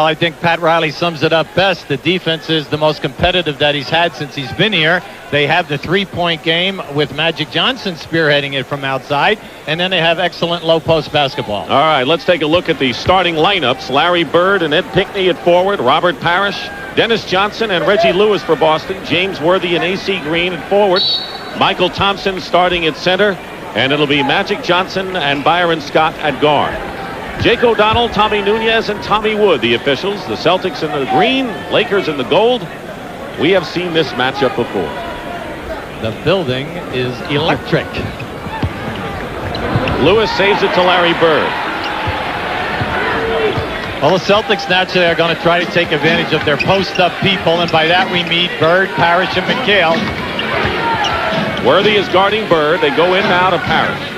I think Pat Riley sums it up best. The defense is the most competitive that he's had since he's been here. They have the three-point game with Magic Johnson spearheading it from outside, and then they have excellent low-post basketball. All right, let's take a look at the starting lineups. Larry Bird and Ed Pinckney at forward, Robert Parrish, Dennis Johnson, and Reggie Lewis for Boston, James Worthy and A.C. Green at forward, Michael Thompson starting at center, and it'll be Magic Johnson and Byron Scott at guard. Jake O'Donnell, Tommy Nunez, and Tommy Wood, the officials. The Celtics in the green, Lakers in the gold. We have seen this matchup before. The building is electric. Lewis saves it to Larry Bird. Well, the Celtics naturally are going to try to take advantage of their post-up people, and by that we mean Bird, Parrish, and McHale. Worthy is guarding Bird. They go in now to Parrish.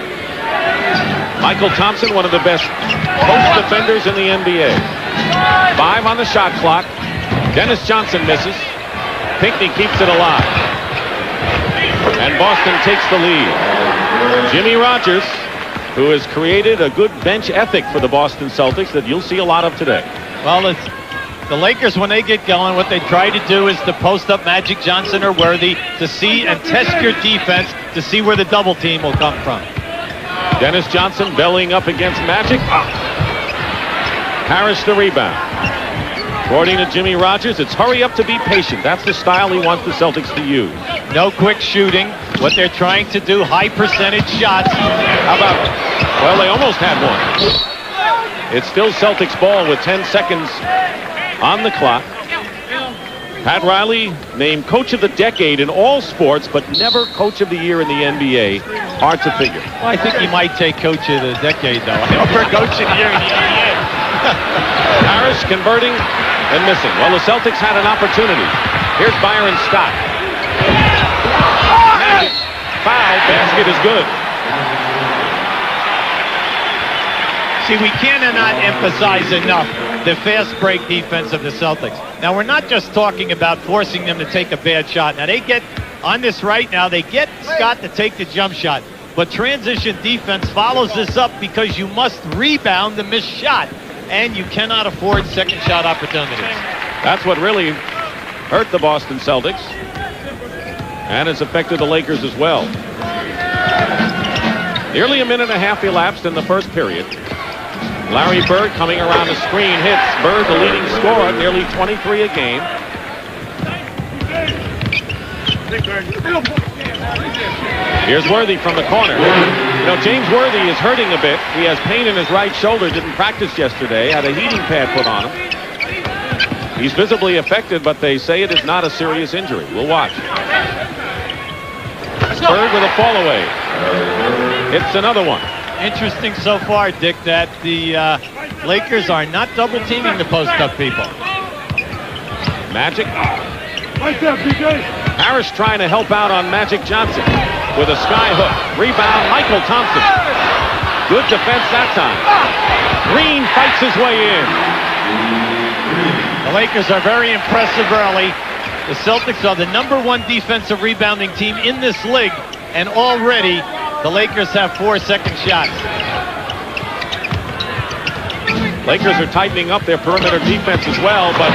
Michael Thompson, one of the best post defenders in the NBA. 5 on the shot clock. Dennis Johnson misses. Pinckney keeps it alive. And Boston takes the lead. Jimmy Rogers, who has created a good bench ethic for the Boston Celtics that you'll see a lot of today. Well, it's the Lakers, when they get going, what they try to do is to post up Magic Johnson or Worthy to see and test your defense to see where the double team will come from. Dennis Johnson bellying up against Magic. Parrish the rebound. According to Jimmy Rogers, it's hurry up to be patient. That's the style he wants the Celtics to use. No quick shooting. What they're trying to do, high percentage shots. How about, well, they almost had one. It's still Celtics ball with 10 seconds on the clock. Pat Riley named Coach of the Decade in all sports, but never Coach of the Year in the NBA. Hard to figure. Well, I think he might take Coach of the Decade, though. Over Coach of the Year in the NBA. Parrish converting and missing. Well, the Celtics had an opportunity. Here's Byron Scott. Magic foul. Basket is good. See, we cannot emphasize enough the fast break defense of the Celtics. Now, we're not just talking about forcing them to take a bad shot. Now, they get on this right now. They get Scott to take the jump shot. But transition defense follows this up because you must rebound the missed shot. And you cannot afford second shot opportunities. That's what really hurt the Boston Celtics. And it's affected the Lakers as well. Nearly a minute and a half elapsed in the first period. Larry Bird coming around the screen hits Bird, the leading scorer, nearly 23 a game. Here's Worthy from the corner. You know, James Worthy is hurting a bit. He has pain in his right shoulder, didn't practice yesterday, had a heating pad put on him. He's visibly affected, but they say it is not a serious injury. We'll watch. Bird with a fall away. It's another one. Interesting so far, Dick, that the Lakers are not double teaming the post-up people. Magic. Parrish trying to help out on Magic Johnson with a sky hook. Rebound, Michael Thompson. Good defense that time. Green fights his way in. The Lakers are very impressive early. The Celtics are the #1 defensive rebounding team in this league, and already the Lakers have 4 second shots. Lakers are tightening up their perimeter defense as well, but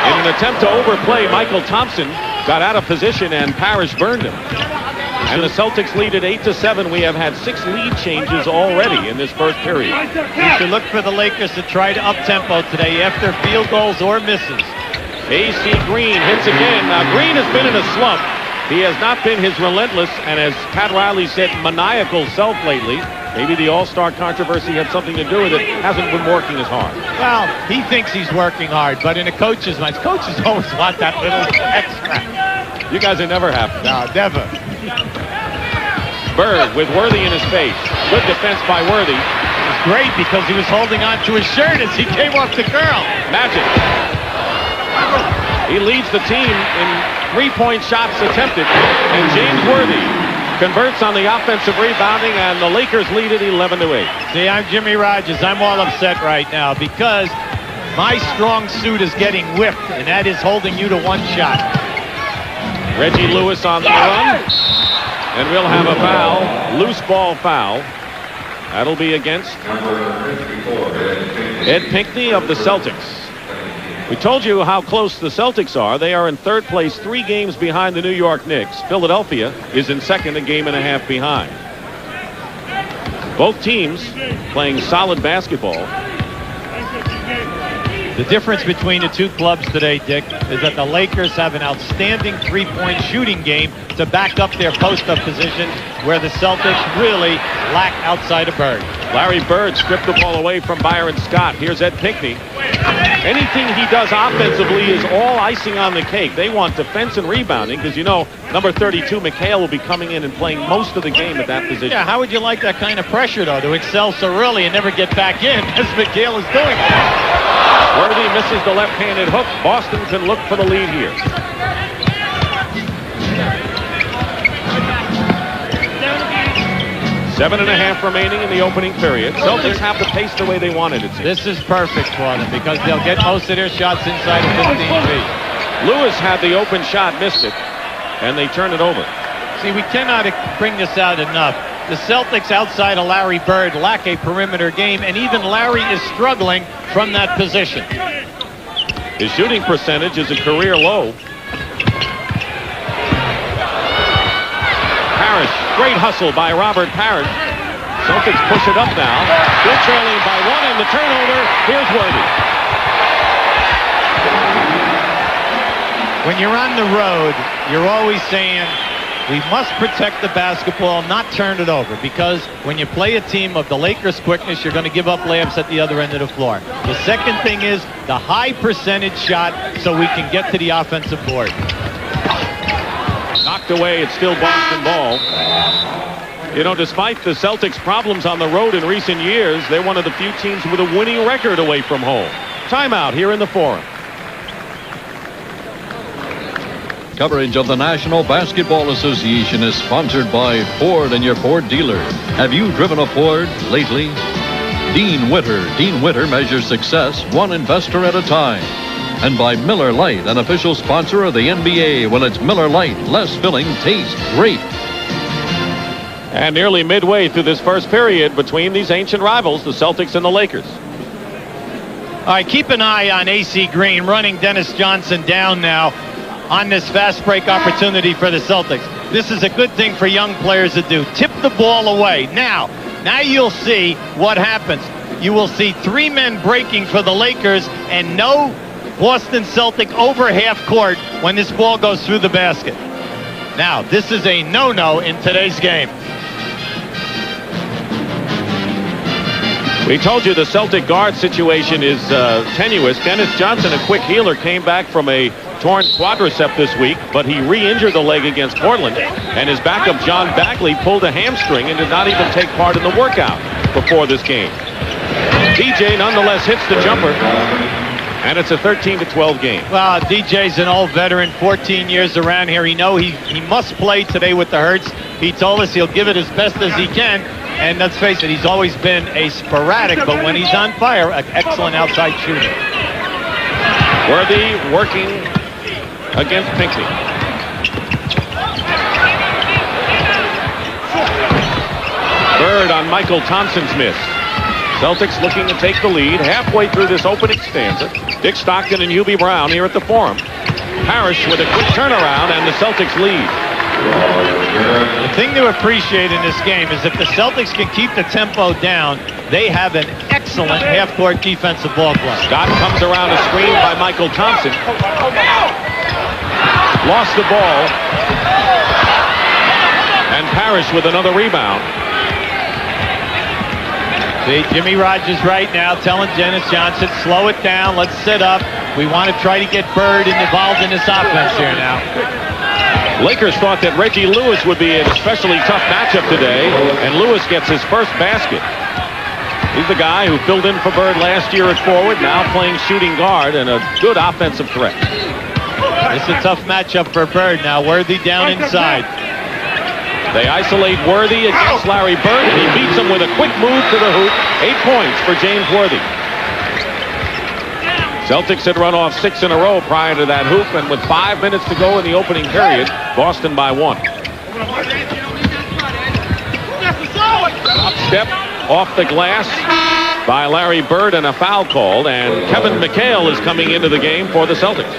in an attempt to overplay, Michael Thompson got out of position and Parrish burned him. And the Celtics lead at 8-7. We have had 6 lead changes already in this first period. You should look for the Lakers to try to up-tempo today after field goals or misses. A.C. Green hits again. Now, Green has been in a slump. He has not been his relentless, and as Pat Riley said, maniacal self lately. Maybe the All-Star controversy had something to do with it. Hasn't been working as hard. Well, he thinks he's working hard, but in a coach's mind, coaches always want that little extra. You guys are never happy. No, never. Bird with Worthy in his face. Good defense by Worthy. It was great because he was holding on to his shirt as he came off the curl. Magic. He leads the team in 3-point shots attempted, and James Worthy converts on the offensive rebounding, and the Lakers lead it 11-8. See, I'm Jimmy Rogers. I'm all upset right now because my strong suit is getting whipped, and that is holding you to 1 shot. Reggie Lewis on the run, and we'll have a foul, loose ball foul. That'll be against Ed Pinckney of the Celtics. We told you how close the Celtics are. They are in third place, 3 games behind the New York Knicks. Philadelphia is in second, a game and a half behind. Both teams playing solid basketball. The difference between the two clubs today, Dick, is that the Lakers have an outstanding three-point shooting game to back up their post-up position, where the Celtics really lack outside of Bird. Larry Bird stripped the ball away from Byron Scott. Here's Ed Pinckney. Anything he does offensively is all icing on the cake. They want defense and rebounding because, you know, number 32, McHale, will be coming in and playing most of the game at that position. Yeah, how would you like that kind of pressure, though, to excel so early and never get back in, as McHale is doing? Worthy misses the left-handed hook. Boston can look for the lead here. 7.5 remaining in the opening period. Celtics have the pace the way they wanted it to. This is perfect for them because they'll get most of their shots inside of 15 feet. Lewis had the open shot, missed it, and they turn it over. See, we cannot bring this out enough. The Celtics outside of Larry Bird lack a perimeter game, and even Larry is struggling from that position. His shooting percentage is a career low. Parrish, great hustle by Robert Parrish. Celtics push it up now. Still trailing by 1, and the turnover. Here's Worthy. When you're on the road, you're always saying, we must protect the basketball, not turn it over, because when you play a team of the Lakers' quickness, you're going to give up layups at the other end of the floor. The second thing is the high percentage shot so we can get to the offensive board. Knocked away, it's still Boston ball. You know, despite the Celtics' problems on the road in recent years, they're one of the few teams with a winning record away from home. Timeout here in the Forum. Coverage of the National Basketball Association is sponsored by Ford and your Ford dealer. Have you driven a Ford lately? Dean Witter. Dean Witter measures success one investor at a time. And by Miller Lite, an official sponsor of the NBA. When it's Miller Lite, less filling, tastes great. And nearly midway through this first period between these ancient rivals, the Celtics and the Lakers. All right, keep an eye on AC Green running Dennis Johnson down now on this fast break opportunity for the Celtics. This is a good thing for young players to do. Tip the ball away. Now you'll see what happens. You will see 3 men breaking for the Lakers and no Boston Celtic over half court when this ball goes through the basket. Now, this is a no-no in today's game. We told you the Celtic guard situation is tenuous. Dennis Johnson, a quick healer, came back from a torn quadricep this week, but he re-injured the leg against Portland, and his backup John Bagley pulled a hamstring and did not even take part in the workout before this game. DJ nonetheless hits the jumper, and it's a 13-12 game. Well, DJ's an old veteran, 14 years around here. He must play today with the Hurts. He told us he'll give it as best as he can. And let's face it, he's always been a sporadic, but when he's on fire, an excellent outside shooter. Worthy working against Pinckney. Bird on Michael Thompson's miss. Celtics looking to take the lead halfway through this opening stanza. Dick Stockton and Hubie Brown here at the Forum. Parrish with a quick turnaround, and the Celtics lead. The thing to appreciate in this game is if the Celtics can keep the tempo down, they have an excellent half-court defensive ball play. Scott comes around a screen by Michael Thompson. Lost the ball. And Parrish with another rebound. See, Jimmy Rogers right now telling Dennis Johnson, slow it down, let's sit up. We want to try to get Bird involved in this offense here now. Lakers thought that Reggie Lewis would be an especially tough matchup today, and Lewis gets his first basket. He's the guy who filled in for Bird last year at forward, now playing shooting guard and a good offensive threat. It's a tough matchup for Bird now. Worthy down inside. They isolate Worthy against Larry Bird, and he beats him with a quick move to the hoop. 8 points for James Worthy. Celtics had run off 6 in a row prior to that hoop, and with 5 minutes to go in the opening period, Boston by 1. Up step off the glass by Larry Bird and a foul called, and Kevin McHale is coming into the game for the Celtics.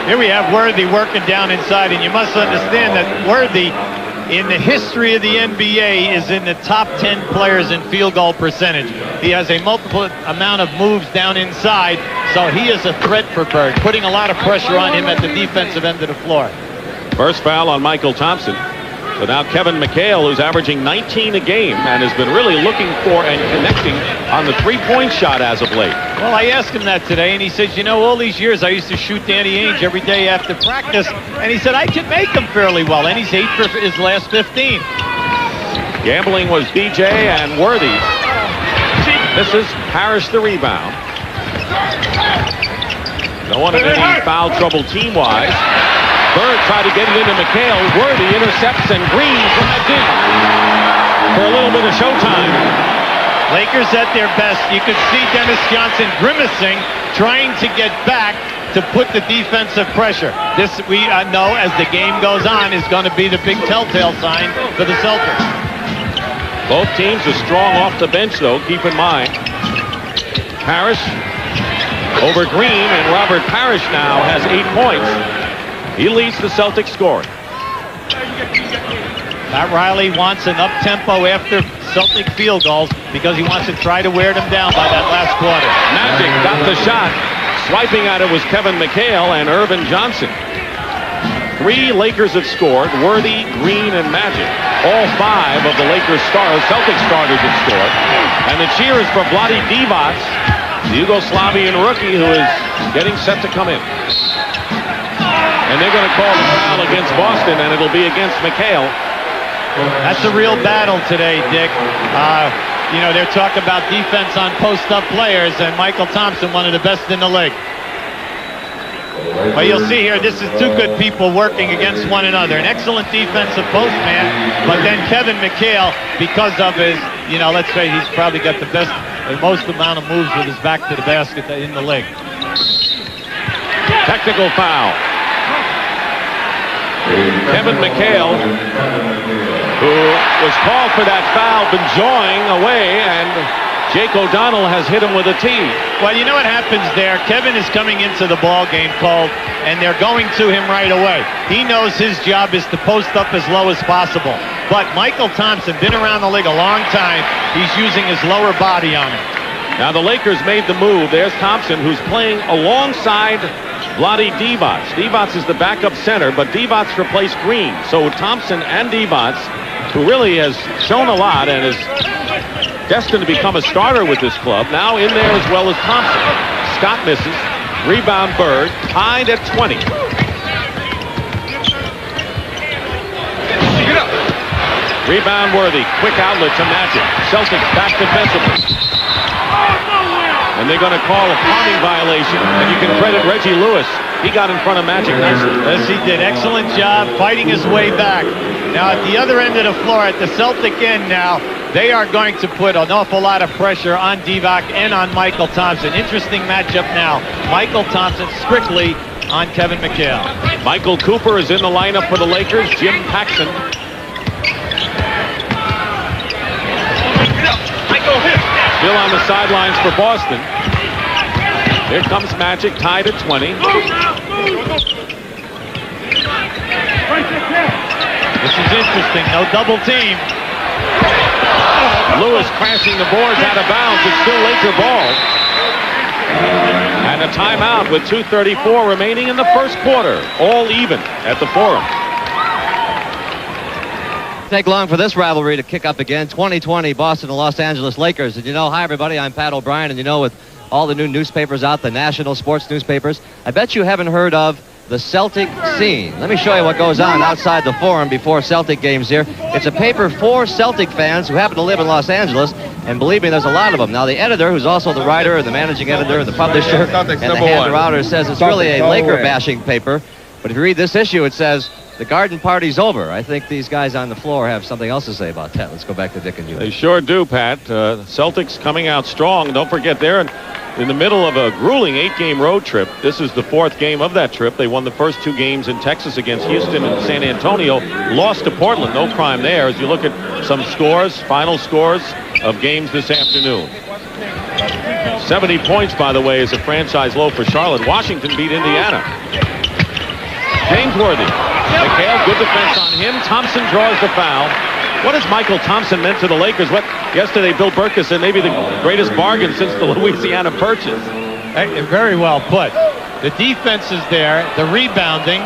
Here we have Worthy working down inside, and you must understand that Worthy, in the history of the NBA, is in the top 10 players in field goal percentage. He has a multiple amount of moves down inside, so he is a threat for Bird, putting a lot of pressure on him at the defensive end of the floor. First foul on Michael Thompson. So now Kevin McHale, who's averaging 19 a game and has been really looking for and connecting on the three-point shot as of late. Well, I asked him that today, and he says, you know, all these years I used to shoot Danny Ainge every day after practice, and he said I could make him fairly well, and he's 8 for his last 15. Gambling was DJ and Worthy. Misses. Parrish the rebound. No one in any foul trouble team-wise. Bird tried to get it into McHale. Worthy intercepts, and Green drives in for a little bit of showtime. Lakers at their best. You could see Dennis Johnson grimacing, trying to get back to put the defensive pressure. This, we know, as the game goes on, is going to be the big telltale sign for the Celtics. Both teams are strong off the bench, though. Keep in mind, Parrish over Green, and Robert Parrish now has 8 points. He leads the Celtics scoring. Pat Riley wants an up-tempo after Celtic field goals because he wants to try to wear them down by that last quarter. Magic got the shot. Swiping at it was Kevin McHale and Irvin Johnson. 3 Lakers have scored. Worthy, Green, and Magic. All 5 of the Lakers Celtics starters have scored. And the cheers for Vlade Divac, the Yugoslavian rookie who is getting set to come in. And they're going to call the foul against Boston, and it'll be against McHale. That's a real battle today, Dick. You know, they're talking about defense on post-up players, and Michael Thompson, one of the best in the league. But you'll see here, this is 2 good people working against one another. An excellent defensive postman, but then Kevin McHale, because of his, you know, let's say he's probably got the most amount of moves with his back to the basket in the league. Technical foul. Kevin McHale, who was called for that foul, been jawing away, and Jake O'Donnell has hit him with a tee. Well, you know what happens there? Kevin is coming into the ball game cold, and they're going to him right away. He knows his job is to post up as low as possible. But Michael Thompson, been around the league a long time, he's using his lower body on him. Now the Lakers made the move. There's Thompson, who's playing alongside Vlade Divac. Divac is the backup center, but Divac replaced Green. So Thompson and Divac, who really has shown a lot and is destined to become a starter with this club, now in there as well as Thompson. Scott misses. Rebound Bird, tied at 20. Rebound Worthy. Quick outlet to Magic. Celtics back defensively. And they're going to call a palming violation, and you can credit Reggie Lewis. He got in front of Magic nicely. Yes, he did. Excellent job fighting his way back. Now, at the other end of the floor, at the Celtic end now, they are going to put an awful lot of pressure on Divac and on Michael Thompson. Interesting matchup now. Michael Thompson strictly on Kevin McHale. Michael Cooper is in the lineup for the Lakers. Jim Paxson. Still on the sidelines for Boston. Here comes Magic, tied at 20. This is interesting. No double team. Lewis crashing the boards out of bounds. It's still Laker ball. And a timeout with 2:34 remaining in the first quarter. All even at the Forum. Take long for this rivalry to kick up again. 2020 Boston and Los Angeles Lakers. And you know, hi everybody, I'm Pat O'Brien, and you know, with all the new newspapers out, the national sports newspapers, I bet you haven't heard of the Celtic scene. Let me show you what goes on outside the Forum before Celtic games here. It's a paper for Celtic fans who happen to live in Los Angeles, and believe me, there's a lot of them. Now, the editor, who's also the writer, the managing editor, the publisher, and the hand-router, says it's really a Laker-bashing paper. But if you read this issue, it says, the garden party's over. I think these guys on the floor have something else to say about that. Let's go back to Dick and you. They sure do, Pat. Celtics coming out strong. Don't forget, they're in the middle of a grueling 8-game road trip. This is the 4th game of that trip. They won the first 2 games in Texas against Houston and San Antonio. Lost to Portland. No crime there. As you look at some scores, final scores of games this afternoon. 70 points, by the way, is a franchise low for Charlotte. Washington beat Indiana. James Worthy. McHale, good defense on him. Thompson draws the foul. What has Michael Thompson meant to the Lakers? What yesterday Bill Burkus said maybe the greatest bargain since the Louisiana Purchase. Very well put. The defense is there. The rebounding.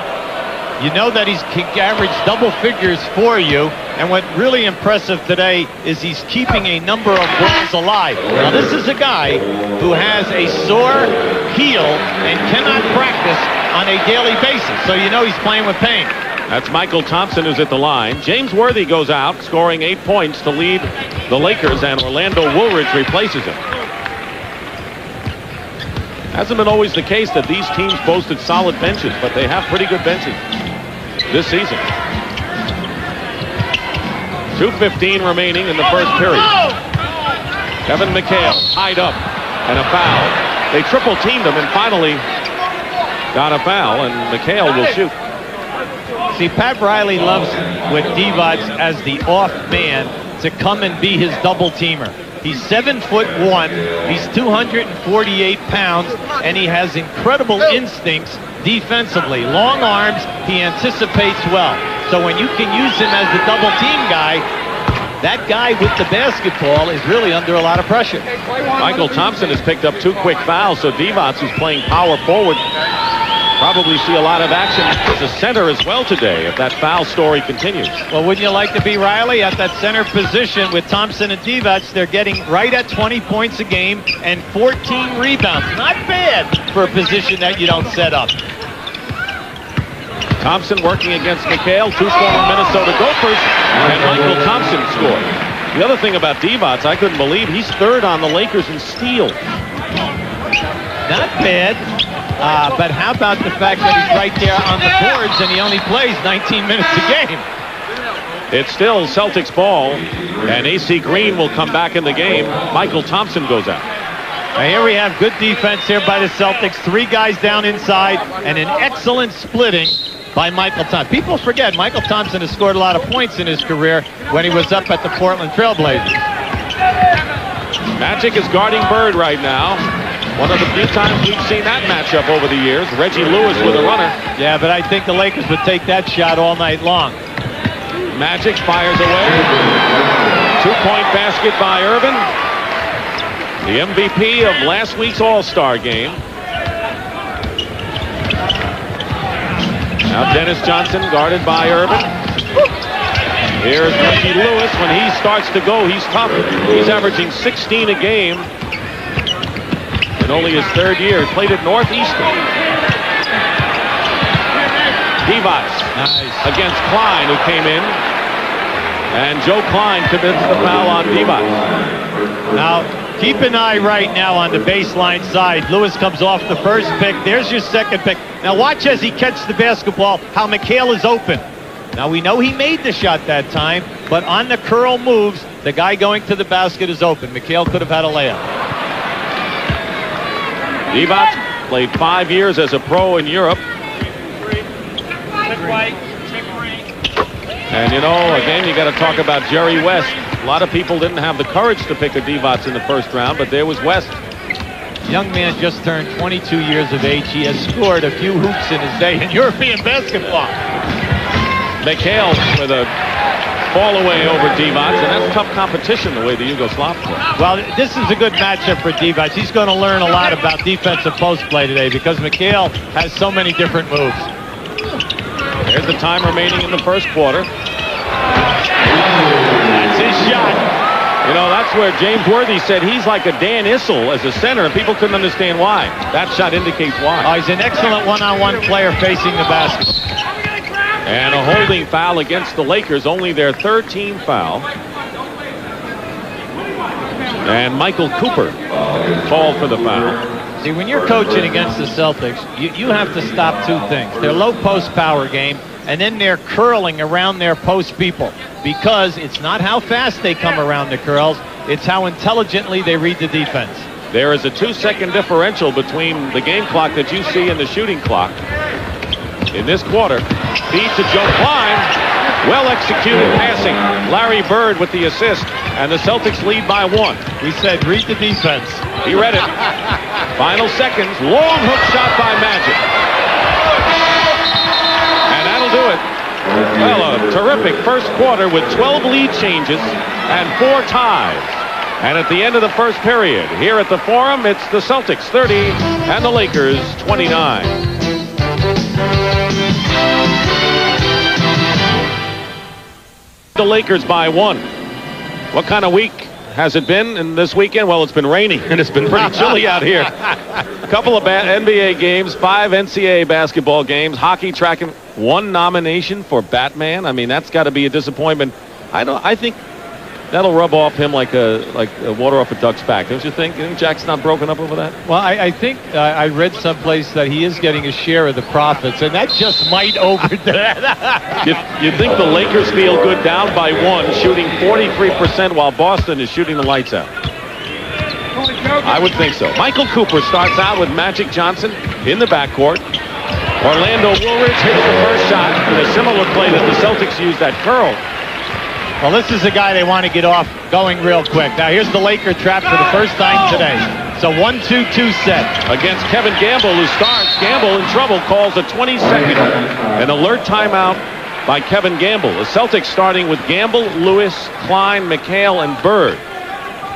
You know that he's averaged double figures for you. And what really impressive today is he's keeping a number of balls alive. Now, this is a guy who has a sore heel and cannot practice on a daily basis. So you know he's playing with pain. That's Michael Thompson, who's at the line. James Worthy goes out, scoring 8 points to lead the Lakers, and Orlando Woolridge replaces him. Hasn't been always the case that these teams boasted solid benches, but they have pretty good benches this season. 2:15 remaining in the first period. Kevin McHale tied up and a foul. They triple teamed him and finally got a foul, and McHale will shoot. See, Pat Riley loves with Divac as the off man to come and be his double teamer. He's 7'1", he's 248 pounds, and he has incredible instincts defensively. Long arms, he anticipates well. So when you can use him as the double team guy, that guy with the basketball is really under a lot of pressure. Michael Thompson has picked up 2 quick fouls, so Divac, who's playing power forward, probably see a lot of action as a center as well today if that foul story continues. Well, wouldn't you like to be Riley at that center position with Thompson and Divac? They're getting right at 20 points a game and 14 rebounds. Not bad for a position that you don't set up. Thompson working against McHale, 2 former Minnesota Gophers, and Michael Thompson scored. The other thing about Divac, I couldn't believe he's 3rd on the Lakers in steals. Not bad. But how about the fact that he's right there on the boards and he only plays 19 minutes a game? It's still Celtics ball, and AC Green will come back in the game. Michael Thompson goes out. Now here we have good defense here by the Celtics. 3 guys down inside and an excellent splitting by Michael Thompson. People forget Michael Thompson has scored a lot of points in his career when he was up at the Portland Trailblazers. Magic is guarding Bird right now. One of the few times we've seen that matchup over the years. Reggie Lewis with a runner. Yeah, but I think the Lakers would take that shot all night long. Magic fires away. 2-point basket by Irvin. The MVP of last week's All-Star game. Now Dennis Johnson guarded by Irvin. Here's Reggie Lewis. When he starts to go, he's tough. He's averaging 16 a game. In only his 3rd year, he played at Northeastern. Divac against Klein, who came in. And Joe Klein commits the foul on Divac. Now, keep an eye right now on the baseline side. Lewis comes off the first pick. There's your second pick. Now watch as he catches the basketball, how McHale is open. Now we know he made the shot that time, but on the curl moves, the guy going to the basket is open. McHale could have had a layup. Divac played 5 years as a pro in Europe. And you know, again, you got to talk about Jerry West. A lot of people didn't have the courage to pick a Divac in the first round, but there was West. Young man just turned 22 years of age. He has scored a few hoops in his day in European basketball. McHale with a fall away over Divac, and that's tough competition the way the Yugoslavs play. Well, this is a good matchup for Divac. He's going to learn a lot about defensive post play today because McHale has so many different moves. There's the time remaining in the first quarter. That's his shot. You know, that's where James Worthy said he's like a Dan Issel as a center, and people couldn't understand why. That shot indicates why. Oh, he's an excellent one-on-one player facing the basket. And a holding foul against the Lakers, only their 3rd team foul. And Michael Cooper called for the foul. See, when you're coaching against the Celtics, you have to stop 2 things. Their low post power game, and then they're curling around their post people. Because it's not how fast they come around the curls, it's how intelligently they read the defense. There is a 2-second differential between the game clock that you see and the shooting clock. In this quarter, feed to Joe Klein. Well-executed passing. Larry Bird with the assist, and the Celtics lead by 1. We said read the defense. He read it. Final seconds. Long hook shot by Magic. And that'll do it. Well, a terrific first quarter with 12 lead changes and 4 ties. And at the end of the first period, here at the Forum, it's the Celtics 30 and the Lakers 29. The Lakers by 1. What kind of week has it been in this weekend? Well, it's been rainy and it's been pretty chilly out here. A couple of NBA games, 5 NCAA basketball games, hockey, track, and 1 nomination for Batman. I mean, that's got to be a disappointment. I think that'll rub off him like water off a duck's back. Don't you think? You think Jack's not broken up over that? Well, I think I read someplace that he is getting a share of the profits, and that just might overdo that. You think the Lakers feel good down by 1, shooting 43% while Boston is shooting the lights out? I would think so. Michael Cooper starts out with Magic Johnson in the backcourt. Orlando Woolridge hits the first shot in a similar play that the Celtics used that curl. Well, this is the guy they want to get off going real quick. Now, here's the Laker trap for the first time today. It's a 1-2-2 set. Against Kevin Gamble, who starts. Gamble in trouble, calls a 20-second an alert timeout by Kevin Gamble. The Celtics starting with Gamble, Lewis, Klein, McHale, and Bird.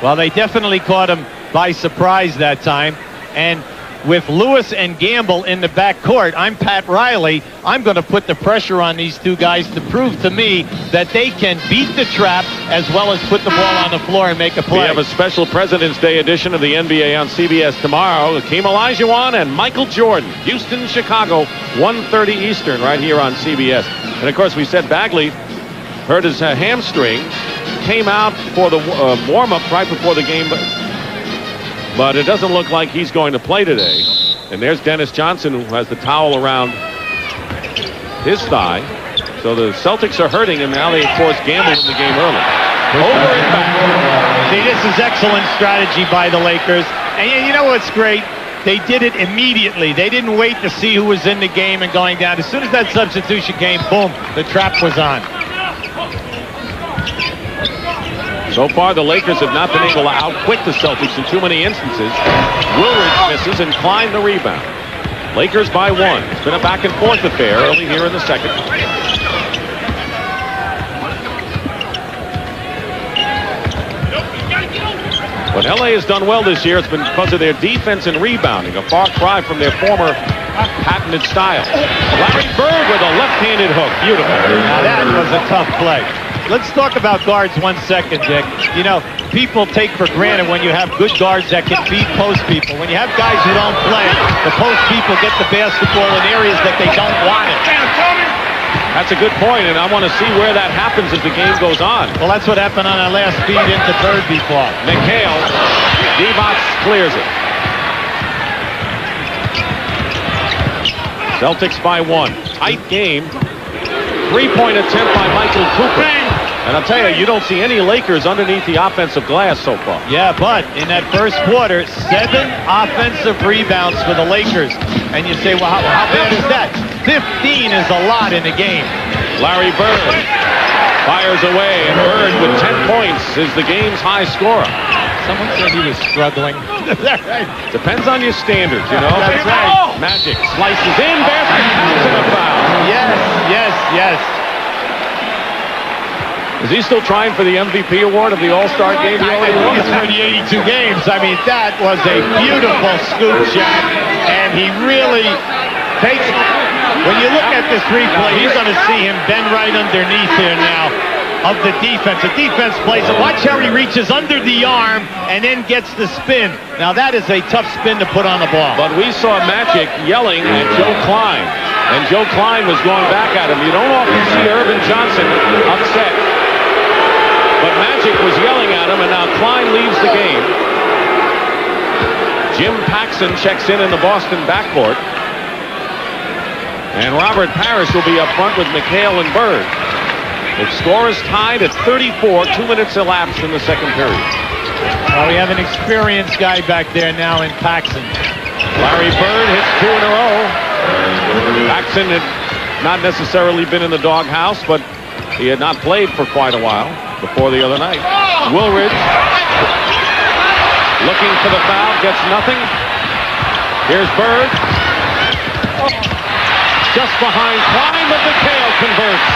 Well, they definitely caught him by surprise that time. And with Lewis and Gamble in the backcourt, I'm Pat Riley. I'm going to put the pressure on these two guys to prove to me that they can beat the trap as well as put the ball on the floor and make a play. We have a special President's Day edition of the NBA on CBS tomorrow. Hakeem Olajuwon and Michael Jordan. Houston, Chicago, 1:30 Eastern, right here on CBS. And, of course, we said Bagley hurt his hamstring, came out for the warm-up right before the game, but it doesn't look like he's going to play today. And there's Dennis Johnson, who has the towel around his thigh. So the Celtics are hurting, and now they, of course, gambled in the game early. Over and back. See, this is excellent strategy by the Lakers. And you know what's great? They did it immediately. They didn't wait to see who was in the game and going down. As soon as that substitution came, boom, the trap was on. So far, the Lakers have not been able to outquick the Celtics in too many instances. Woolridge misses and Klein the rebound. Lakers by 1. It's been a back-and-forth affair early here in the second. When LA has done well this year, it's been because of their defense and rebounding, a far cry from their former patented style. Larry Bird with a left-handed hook. Beautiful. Now that was a tough play. Let's talk about guards 1 second, Dick. You know, people take for granted when you have good guards that can beat post people. When you have guys who don't play, the post people get the basketball in areas that they don't want it. That's a good point, and I want to see where that happens as the game goes on. Well, that's what happened on our last feed into Bird before. McHale, Divac clears it. Celtics by 1. Tight game. 3-point attempt by Michael Cooper. And I'll tell you, you don't see any Lakers underneath the offensive glass so far. Yeah, but in that first quarter, 7 offensive rebounds for the Lakers. And you say, well, how bad is that? 15 is a lot in the game. Larry Bird fires away, and Bird with 10 points is the game's high scorer. Someone said he was struggling. Depends on your standards, you know. That's right. Magic slices in, basket counts, and a foul. Yes. Is he still trying for the MVP award of the All-Star game? I think it's for the 82 games. I mean, that was a beautiful scoop shot, and he really takes. When you look at this replay, you're going to see him bend right underneath here now of the defense. The defense plays it. Watch how he reaches under the arm and then gets the spin. Now, that is a tough spin to put on the ball. But we saw Magic yelling at Joe Klein, and Joe Klein was going back at him. You don't often see Irvin Johnson upset. But Magic was yelling at him, and now Klein leaves the game. Jim Paxson checks in the Boston backcourt. And Robert Parrish will be up front with McHale and Bird. The score is tied at 34. 2 minutes elapsed in the second period. Well, we have an experienced guy back there now in Paxson. Larry Bird hits 2 in a row. Paxson had not necessarily been in the doghouse, but He had not played for quite a while before the other night. Woolridge looking for the foul, gets nothing. Here's Bird. Just behind Klein, but McHale converts.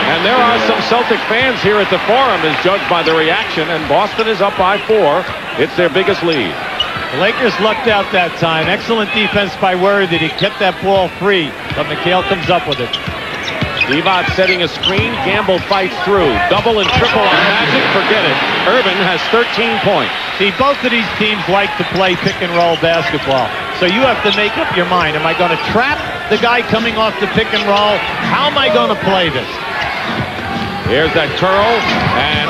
And there are some Celtic fans here at the Forum as judged by the reaction, and Boston is up by 4. It's their biggest lead. The Lakers lucked out that time. Excellent defense by Worthy to get that ball free, but McHale comes up with it. Divac setting a screen. Gamble fights through. Double and triple on Magic. Forget it. Urban has 13 points. See, both of these teams like to play pick and roll basketball. So you have to make up your mind. Am I going to trap the guy coming off the pick and roll? How am I going to play this? Here's that curl, and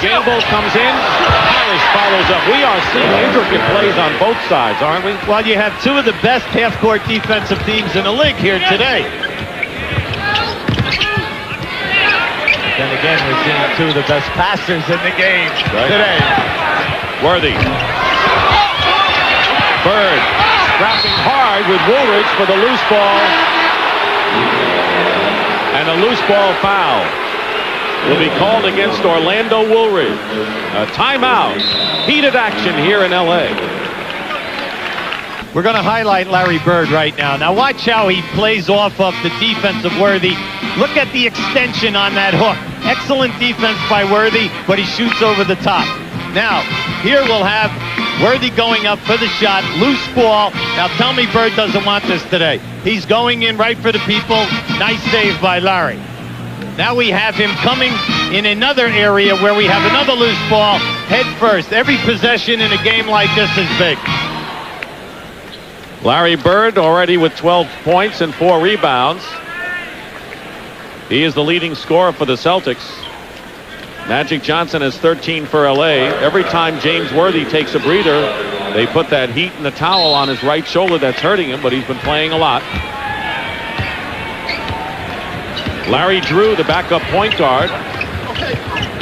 Gamble comes in. Harris follows up. We are seeing intricate plays on both sides, aren't we? Well, you have two of the best half-court defensive teams in the league here today. Then again, we're seeing two of the best passers in the game today. Worthy. Bird scrapping hard with Woolridge for the loose ball. And a loose ball foul will be called against Orlando Woolridge. A timeout. Heated action here in L.A. We're going to highlight Larry Bird right now. Now watch how he plays off of the defense of Worthy. Look at the extension on that hook. Excellent defense by Worthy, but he shoots over the top. Now, here we'll have Worthy going up for the shot. Loose ball. Now tell me Bird doesn't want this today. He's going in right for the people. Nice save by Larry. Now we have him coming in another area where we have another loose ball head first. Every possession in a game like this is big. Larry Bird already with 12 points and 4 rebounds. He is the leading scorer for the Celtics. Magic Johnson has 13 for LA. Every time James Worthy takes a breather, they put that heat and the towel on his right shoulder. That's hurting him, but he's been playing a lot. Larry Drew, the backup point guard,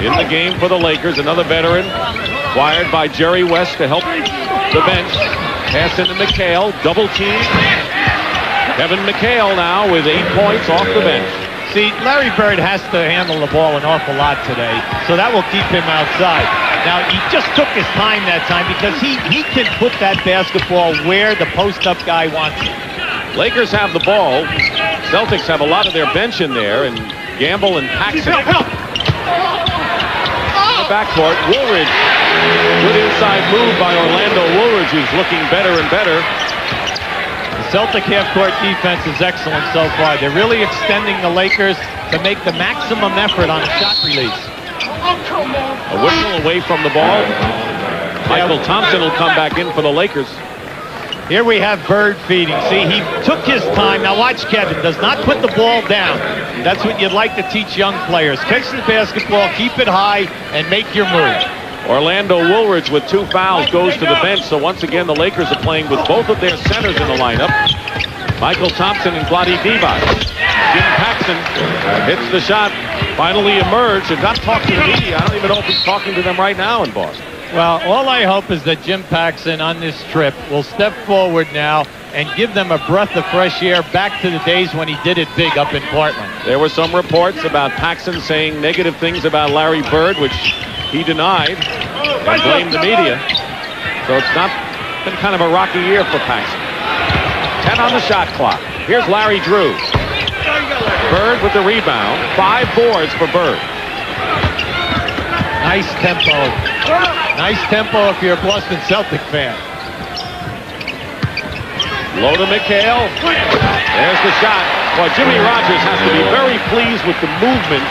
in the game for the Lakers. Another veteran, acquired by Jerry West to help the bench. Pass into McHale, double team. Kevin McHale now with 8 points off the bench. See, Larry Bird has to handle the ball an awful lot today, so that will keep him outside. Now, he just took his time that time because he can put that basketball where the post-up guy wants it. Lakers have the ball. Celtics have a lot of their bench in there, and Gamble and Paxson. The backcourt, Woolridge. Good inside move by Orlando Woolridge, who's looking better and better. The Celtic half-court defense is excellent so far. They're really extending the Lakers to make the maximum effort on a shot release. A whistle away from the ball. Michael Thompson will come back in for the Lakers. Here we have Bird feeding. See, he took his time. Now watch Kevin. Does not put the ball down. That's what you'd like to teach young players. Catch the basketball, keep it high, and make your move. Orlando Woolridge with 2 fouls goes to the bench. So once again, the Lakers are playing with both of their centers in the lineup. Michael Thompson and Vlade Divac. Jim Paxson hits the shot. Finally emerged and not talking to the media. I don't even know if he's talking to them right now in Boston. Well, all I hope is that Jim Paxson on this trip will step forward now and give them a breath of fresh air back to the days when he did it big up in Portland. There were some reports about Paxson saying negative things about Larry Bird, which he denied and blamed the media. So it's not been kind of a rocky year for Paxson. 10 on the shot clock. Here's Larry Drew. Bird with the rebound. 5 boards for Bird. Nice tempo. Nice tempo if you're a Boston Celtic fan. Low to McHale. There's the shot. Well, Jimmy Rogers has to be very pleased with the movement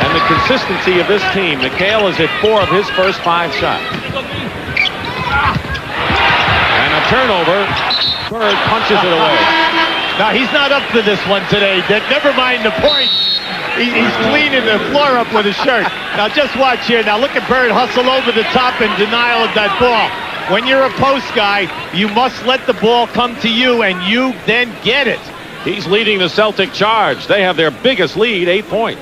and the consistency of this team. McHale has hit 4 of his first 5 shots. And a turnover. Bird punches it away. Now, he's not up for this one today. Never mind the points. He's cleaning the floor up with his shirt. Now, just watch here. Now, look at Bird hustle over the top in denial of that ball. When you're a post guy, you must let the ball come to you, and you then get it. He's leading the Celtic charge. They have their biggest lead, 8 points.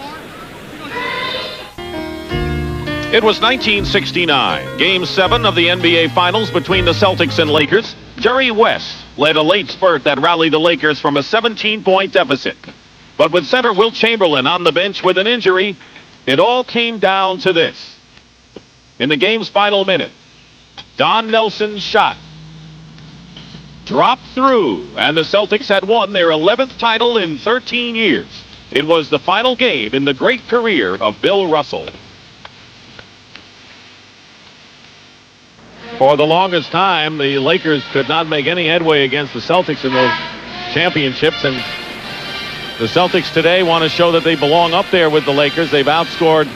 It was 1969, Game 7 of the NBA Finals between the Celtics and Lakers. Jerry West led a late spurt that rallied the Lakers from a 17-point deficit. But with center Wilt Chamberlain on the bench with an injury, it all came down to this. In the game's final minute, Don Nelson's shot dropped through, and the Celtics had won their 11th title in 13 years. It was the final game in the great career of Bill Russell. For the longest time, the Lakers could not make any headway against the Celtics in those championships, and the Celtics today want to show that they belong up there with the Lakers. They've outscored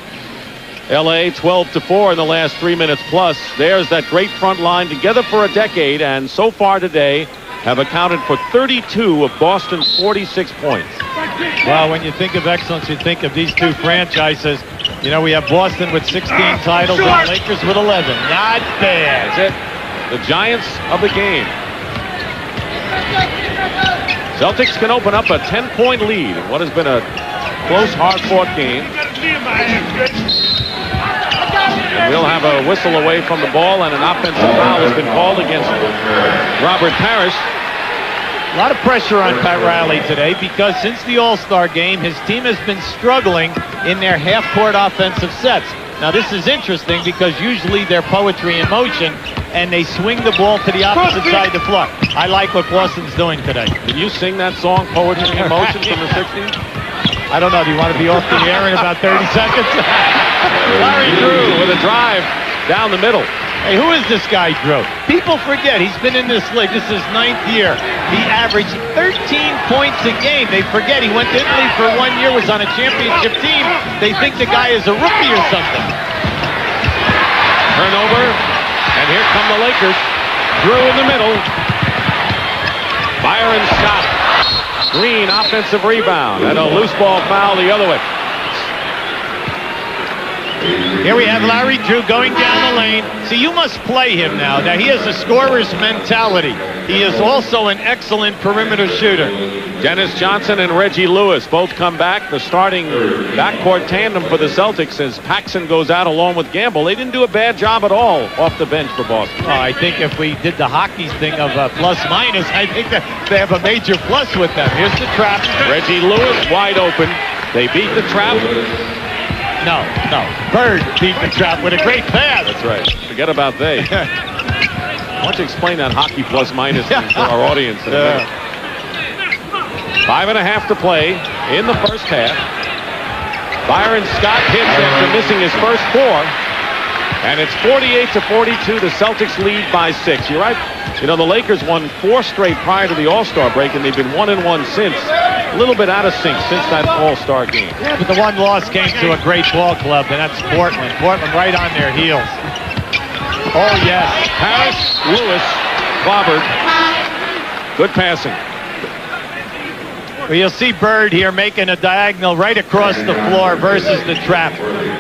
L.A. 12-4 in the last 3 minutes plus. There's that great front line together for a decade, and so far today have accounted for 32 of Boston's 46 points. Well, when you think of excellence, you think of these two franchises. You know, we have Boston with 16 titles and the Lakers with 11. Not bad. That's it. The Giants of the game. Celtics can open up a 10-point lead in what has been a close, hard-fought game. And we'll have a whistle away from the ball, and an offensive foul has been called against Robert Parrish. A lot of pressure on Pat Riley today because since the All-Star game, his team has been struggling in their half-court offensive sets. Now, this is interesting because usually they're poetry in motion, and they swing the ball to the opposite side of the floor. I like what Boston's doing today. Did you sing that song, Poetry in Motion, from the 60s? I don't know. Do you want to be off the air in about 30 seconds? Larry Drew with a drive down the middle. Hey, who is this guy, Drew? People forget he's been in this league. This is his 9th year. He averaged 13 points a game. They forget he went to Italy for 1 year, was on a championship team. They think the guy is a rookie or something. Turnover, and here come the Lakers. Drew in the middle. Byron's shot. Green offensive rebound, and a loose ball foul the other way. Here we have Larry Drew going down the lane. See, you must play him now. Now, he has a scorer's mentality. He is also an excellent perimeter shooter. Dennis Johnson and Reggie Lewis both come back. The starting backcourt tandem for the Celtics as Paxson goes out along with Gamble. They didn't do a bad job at all off the bench for Boston. I think if we did the hockey thing of plus-minus, I think that they have a major plus with them. Here's the trap. Reggie Lewis wide open. They beat the trap. No. Bird beat the trap with a great pass. That's right. Forget about they. Why don't you explain that hockey plus-minus to our audience? 5.5 to play in the first half. Byron Scott hits after missing his first 4. And it's 48-42. The Celtics lead by 6. You're right. You know, the Lakers won 4 straight prior to the All-Star break, and they've been 1-1 since. A little bit out of sync since that All-Star game. Yeah, but the one loss came to a great ball club, and that's Portland. Portland right on their heels. Oh, yes. Harris, Lewis, clobbered. Good passing. Well, you'll see Bird here making a diagonal right across the floor versus the trap.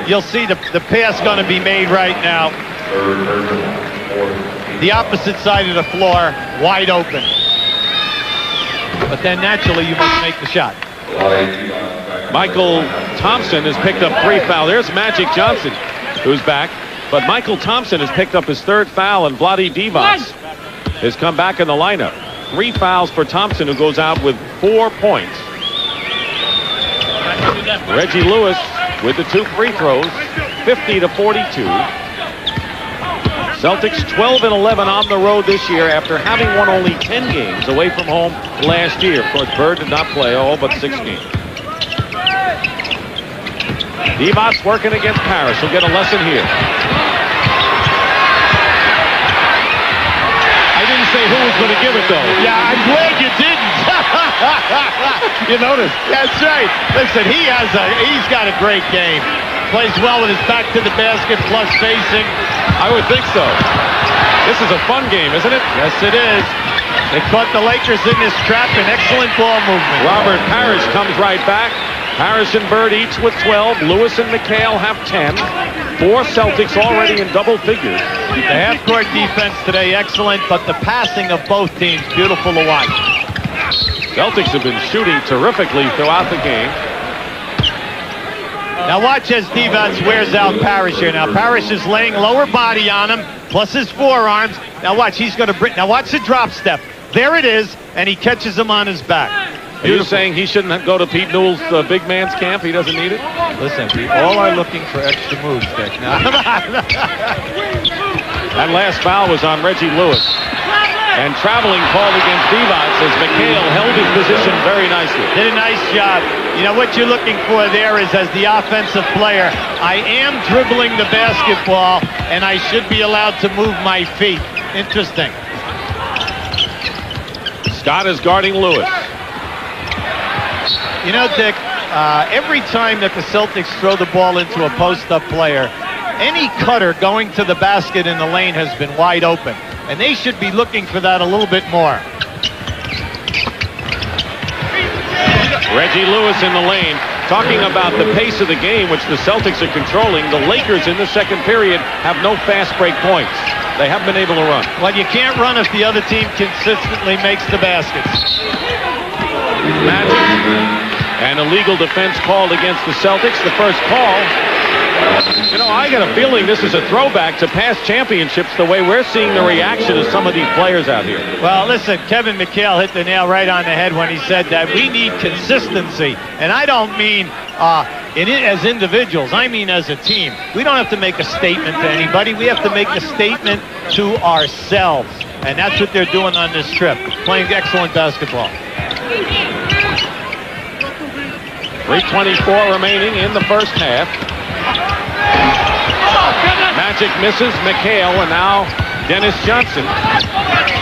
You'll see the pass going to be made right now. The opposite side of the floor, wide open. But then naturally you must make the shot. Michael Thompson has picked up 3 fouls. There's Magic Johnson, who's back. But Michael Thompson has picked up his 3rd foul, and Vlade Divac has come back in the lineup. 3 fouls for Thompson, who goes out with 4 points. Reggie Lewis with the 2 free throws, 50-42. Celtics 12-11 on the road this year after having won only 10 games away from home last year. Of course, Bird did not play all but 6 games. Divac's working against Parrish. He'll get a lesson here. I didn't say who was going to give it, though. Yeah, I'm glad you didn't. You noticed? That's right. Listen, he's got a great game. Plays well with his back to the basket, plus facing. I would think so. This is a fun game, isn't it? Yes, it is. They caught the Lakers in this trap. An excellent ball movement. Robert Parrish comes right back. Parrish and Bird each with 12. Lewis and McHale have 10. 4 Celtics already in double figures. The half-court defense today, excellent, but the passing of both teams, beautiful to watch. Celtics have been shooting terrifically throughout the game. Now watch as Divac wears out Parrish here. Now Parrish is laying lower body on him, plus his forearms. Now watch, he's going to bring. Now watch the drop step. There it is, and he catches him on his back. Are you saying he shouldn't go to Pete Newell's big man's camp? He doesn't need it? Listen, we all are looking for extra moves, Dick. Now, come on. That last foul was on Reggie Lewis. And traveling called against Divac as McHale held his position very nicely. Did a nice job. You know, what you're looking for there is, as the offensive player, I am dribbling the basketball, and I should be allowed to move my feet. Interesting. Scott is guarding Lewis. You know, Dick, every time that the Celtics throw the ball into a post-up player, any cutter going to the basket in the lane has been wide open. And they should be looking for that a little bit more. Reggie Lewis in the lane. Talking about the pace of the game, which the Celtics are controlling, the Lakers in the second period have no fast break points. They haven't been able to run. Well, you can't run if the other team consistently makes the baskets. Magic. An illegal defense called against the Celtics. The first call. You know, I got a feeling this is a throwback to past championships, the way we're seeing the reaction of some of these players out here. Well, listen, Kevin McHale hit the nail right on the head when he said that we need consistency. And I don't mean as individuals. I mean as a team. We don't have to make a statement to anybody. We have to make a statement to ourselves. And that's what they're doing on this trip, playing excellent basketball. 3:24 remaining in the first half. Magic misses McHale, and now Dennis Johnson.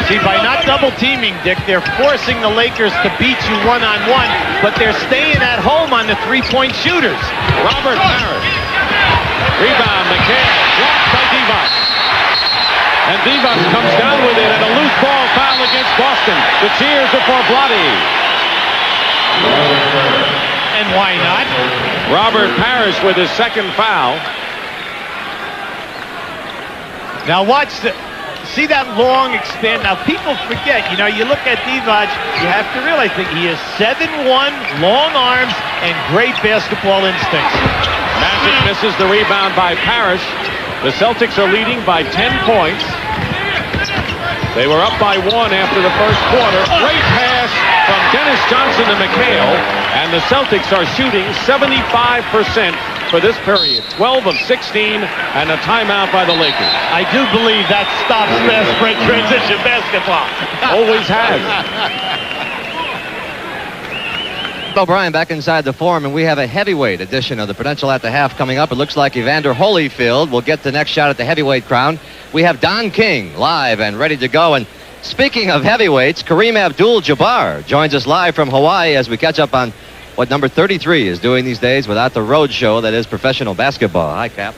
See, by not double teaming, Dick, they're forcing the Lakers to beat you one-on-one, but they're staying at home on the three-point shooters. Robert Parrish. Rebound, McHale, blocked by Divac. And Divac comes down with it, and a loose ball foul against Boston. The cheers are for Vlade. And why not? Robert Parrish with his second foul. Now watch see that long expand. Now people forget, you know, you look at Divac, you have to realize that he is 7'1", long arms, and great basketball instincts. Magic misses the rebound by Parrish. The Celtics are leading by 10 points. They were up by 1 after the first quarter. Great pass from Dennis Johnson to McHale, and the Celtics are shooting 75% for this period. 12 of 16, and a timeout by the Lakers. I do believe that stops fast break transition basketball. Always has. O'Brien back inside the forum, and we have a heavyweight edition of the Prudential at the Half coming up. It looks like Evander Holyfield will get the next shot at the heavyweight crown. We have Don King live and ready to go. And speaking of heavyweights, Kareem Abdul-Jabbar joins us live from Hawaii as we catch up on what number 33 is doing these days without the road show that is professional basketball. Hi, Cap.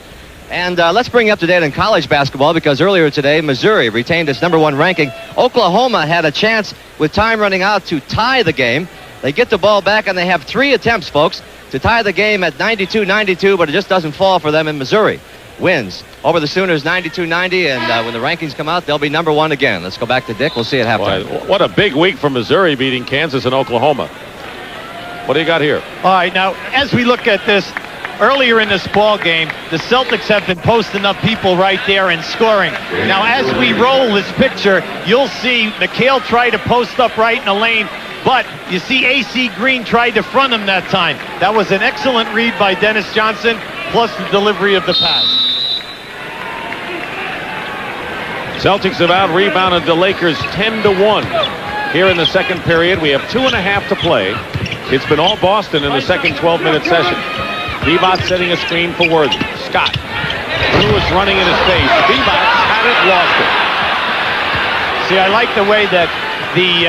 And let's bring you up to date on college basketball, because earlier today, Missouri retained its #1 ranking. Oklahoma had a chance with time running out to tie the game. They get the ball back, and they have 3 attempts, folks, to tie the game at 92-92, but it just doesn't fall for them, in Missouri wins over the Sooners 92-90, and when the rankings come out, they'll be #1 again. Let's go back to Dick. We'll see at halftime. Boy, what a big week for Missouri, beating Kansas and Oklahoma. What do you got here? All right, now, as we look at this, earlier in this ball game, the Celtics have been posting up people right there and scoring. Now, as we roll this picture, you'll see McHale try to post up right in the lane, but you see A.C. Green tried to front him that time. That was an excellent read by Dennis Johnson, plus the delivery of the pass. Celtics have out-rebounded the Lakers 10-1. Here in the second period, we have 2.5 to play. It's been all Boston in the second 12-minute session. Divac setting a screen for Worthy. Scott. Lewis running in his face. Divac had it, lost it. See, I like the way that the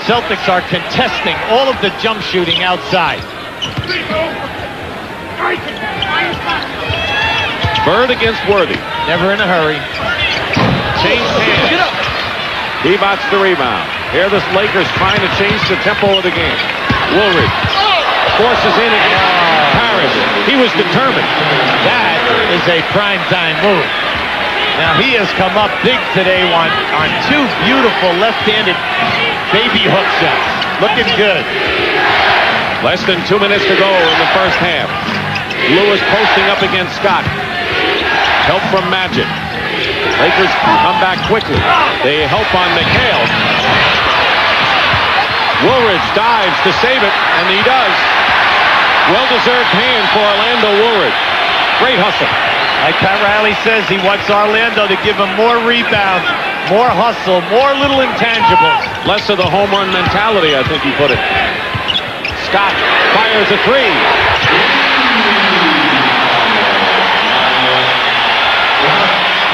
Celtics are contesting all of the jump shooting outside. Bird against Worthy. Never in a hurry. Change hands. Divac the rebound. Here the Lakers trying to change the tempo of the game. Woolridge forces in against Parrish. He was determined. That is a primetime move. Now he has come up big today on 2 beautiful left-handed baby hook shots. Looking good. Less than 2 minutes to go in the first half. Lewis posting up against Scott. Help from Magic. Lakers come back quickly. They help on McHale. Woolridge dives to save it, and he does. Well-deserved hand for Orlando Woolridge. Great hustle. Like Pat Riley says, he wants Orlando to give him more rebounds, more hustle, more little intangibles. Less of the home run mentality, I think he put it. Scott fires a three.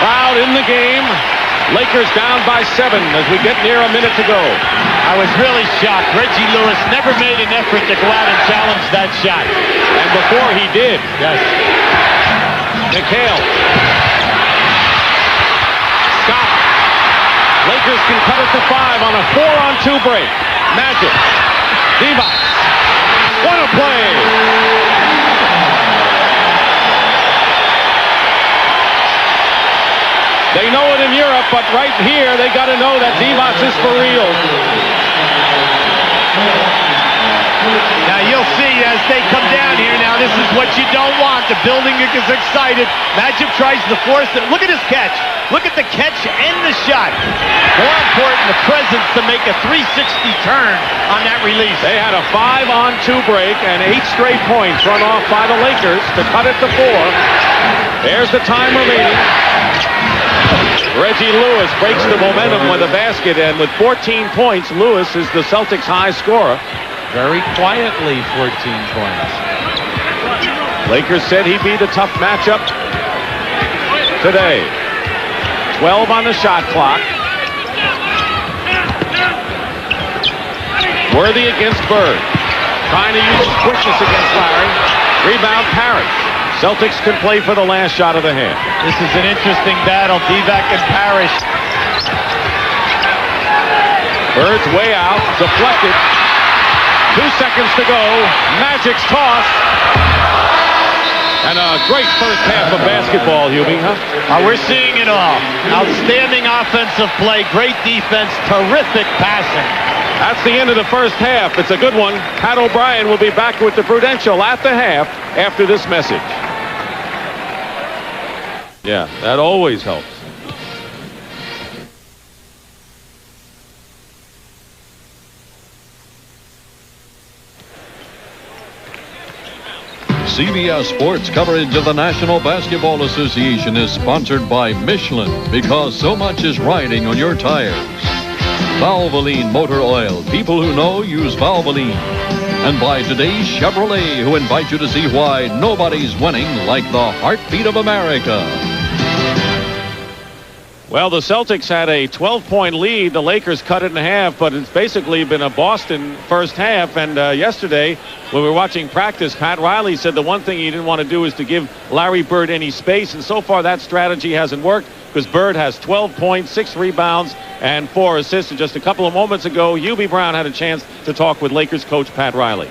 Crowd in the game. Lakers down by 7 as we get near a minute to go. I was really shocked. Reggie Lewis never made an effort to go out and challenge that shot. And before he did. Yes. McHale. Scott. Lakers can cut it to 5 on a 4-on-2 break. Magic. Divac. What a play. They know it in Europe, but right here they got to know that Divac is for real. Now you'll see as they come down here. Now this is what you don't want. The building is excited. Magic tries to force it. Look at his catch. Look at the catch and the shot. More important, the presence to make a 360 turn on that release. They had a 5-on-2 break and 8 straight points run off by the Lakers to cut it to 4. There's the time remaining. Reggie Lewis breaks the momentum with a basket, and with 14 points, Lewis is the Celtics' high scorer. Very quietly, 14 points. Lakers said he'd be the tough matchup today. 12 on the shot clock. Worthy against Bird. Trying to use his quickness against Larry. Rebound Parrish. Celtics can play for the last shot of the half. This is an interesting battle. Divac and Parrish. Bird's way out. Deflected. 2 seconds to go. Magic's toss. And a great first half of basketball, Hubie, huh? We're seeing it all. Outstanding offensive play, great defense, terrific passing. That's the end of the first half. It's a good one. Pat O'Brien will be back with the Prudential at the half after this message. Yeah, that always helps. CBS Sports coverage of the National Basketball Association is sponsored by Michelin, because so much is riding on your tires. Valvoline Motor Oil. People who know use Valvoline. And by today's Chevrolet, who invite you to see why nobody's winning like the heartbeat of America. Well, the Celtics had a 12-point lead. The Lakers cut it in half, but it's basically been a Boston first half. And yesterday, when we were watching practice, Pat Riley said the one thing he didn't want to do is to give Larry Bird any space. And so far, that strategy hasn't worked, because Bird has 12 points, 6 rebounds, and 4 assists. And just a couple of moments ago, Hubie Brown had a chance to talk with Lakers coach Pat Riley.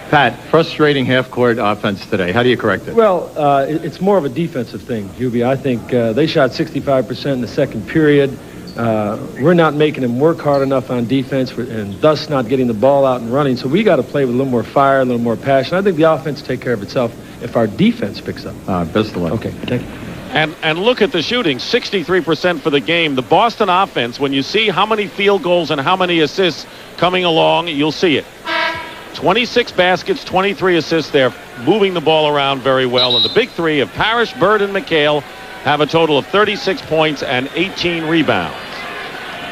Pat, frustrating half-court offense today. How do you correct it? Well, it's more of a defensive thing, Hubie. I think they shot 65% in the second period. We're not making them work hard enough on defense, and thus not getting the ball out and running. So we got to play with a little more fire, a little more passion. I think the offense will take care of itself if our defense picks up. Best of luck. Okay, thank you. And look at the shooting, 63% for the game. The Boston offense, when you see how many field goals and how many assists coming along, you'll see it. 26 baskets, 23 assists. They're moving the ball around very well. And the big three of Parrish, Bird, and McHale have a total of 36 points and 18 rebounds.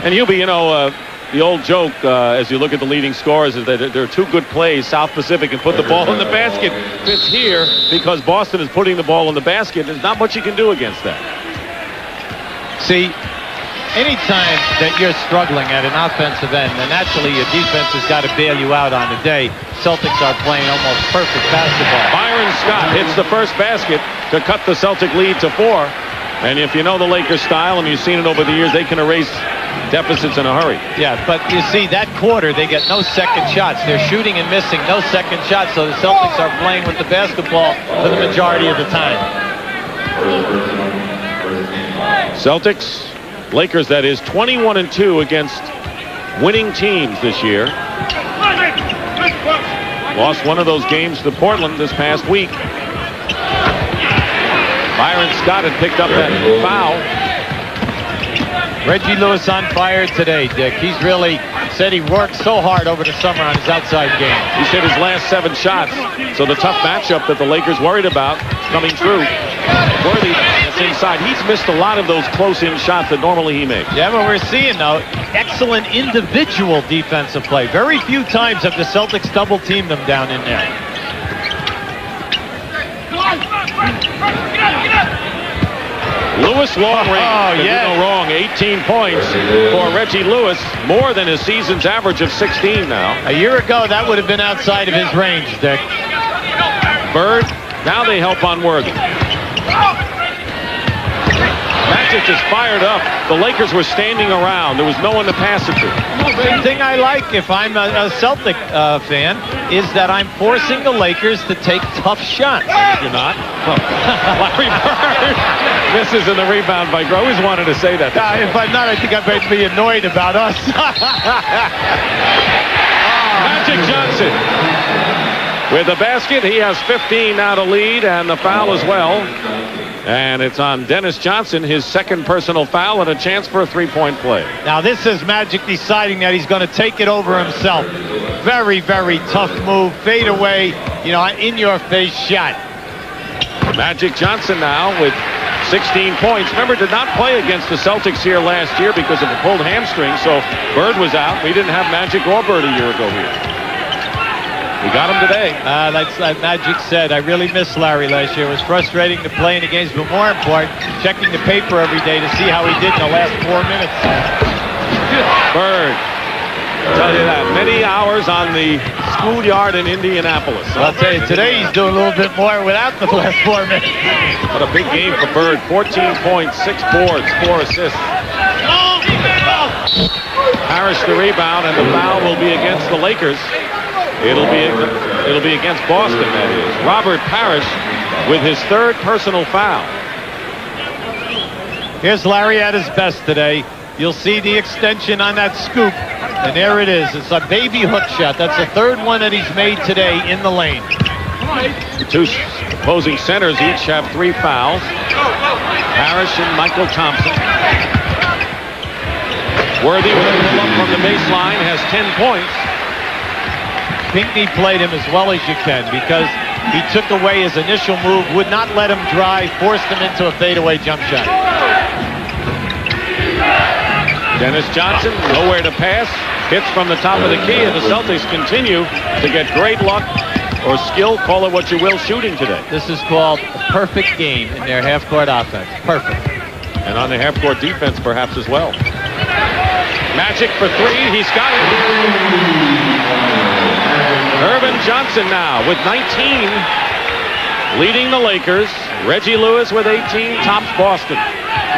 And Hubie, you know, the old joke as you look at the leading scorers is that there are 2 good plays. South Pacific can put the ball in the basket. Fits here because Boston is putting the ball in the basket. There's not much you can do against that. See, anytime that you're struggling at an offensive end, then naturally your defense has got to bail you out on the day. Celtics are playing almost perfect basketball. Byron Scott hits the first basket to cut the Celtic lead to 4. And if you know the Lakers style and you've seen it over the years, they can erase deficits in a hurry. Yeah, but you see, that quarter, they get no second shots. They're shooting and missing, no second shots. So the Celtics are playing with the basketball for the majority of the time. Celtics, Lakers, that is, 21-2 against winning teams this year. Lost one of those games to Portland this past week. Byron Scott had picked up that foul. Reggie Lewis on fire today, Dick. He's really Said he worked so hard over the summer on his outside game. He's hit his last 7 shots. So the tough matchup that the Lakers worried about coming through. Worthy is inside. He's missed a lot of those close-in shots that normally he makes. Yeah, but we're seeing, though, excellent individual defensive play. Very few times have the Celtics double-teamed them down in there. Lewis long range. Oh, yeah. No wrong. 18 points for Reggie Lewis. More than his season's average of 16 now. A year ago, that would have been outside of his range, Dick. Bird. Now they help on Worthy. Magic is fired up. The Lakers were standing around. There was no one to pass it to. The thing I like, if I'm a Celtic fan, is that I'm forcing the Lakers to take tough shots. If you're not. Larry Bird misses in the rebound by Groh. I always wanted to say that. If I'm not, I think I might be annoyed about us. Magic Johnson with the basket. He has 15 now to lead, and the foul as well. And it's on Dennis Johnson, his second personal foul, and a chance for a three-point play. Now this is Magic deciding that he's going to take it over himself. Very, very tough move. Fade away, in-your-face shot. Magic Johnson now with 16 points. Remember, did not play against the Celtics here last year because of a pulled hamstring, so Bird was out. We didn't have Magic or Bird a year ago here. We got him today. Like Magic said, I really missed Larry last year. It was frustrating to play in the games, but more important, checking the paper every day to see how he did in the last 4 minutes. Bird. I'll tell you that. Many hours on the schoolyard in Indianapolis. I'll tell you, today he's doing a little bit more without the last 4 minutes. What a big game for Bird. 14 points, 6 boards, 4 assists. Harris the rebound, and the foul will be against the Lakers. It'll be against Boston, that is. Robert Parrish with his third personal foul. Here's Larry at his best today. You'll see the extension on that scoop, and there it is. It's a baby hook shot. That's the third one that he's made today in the lane. The two opposing centers each have 3 fouls. Parrish and Michael Thompson. Worthy with a pull up from the baseline has 10 points. Pinckney played him as well as you can because he took away his initial move, would not let him drive, forced him into a fadeaway jump shot. Dennis Johnson, nowhere to pass. Hits from the top of the key, and the Celtics continue to get great luck or skill, call it what you will, shooting today. This is called a perfect game in their half-court offense. Perfect. And on the half-court defense, perhaps, as well. Magic for 3. He's got it. Irvin Johnson now with 19, leading the Lakers. Reggie Lewis with 18 tops Boston.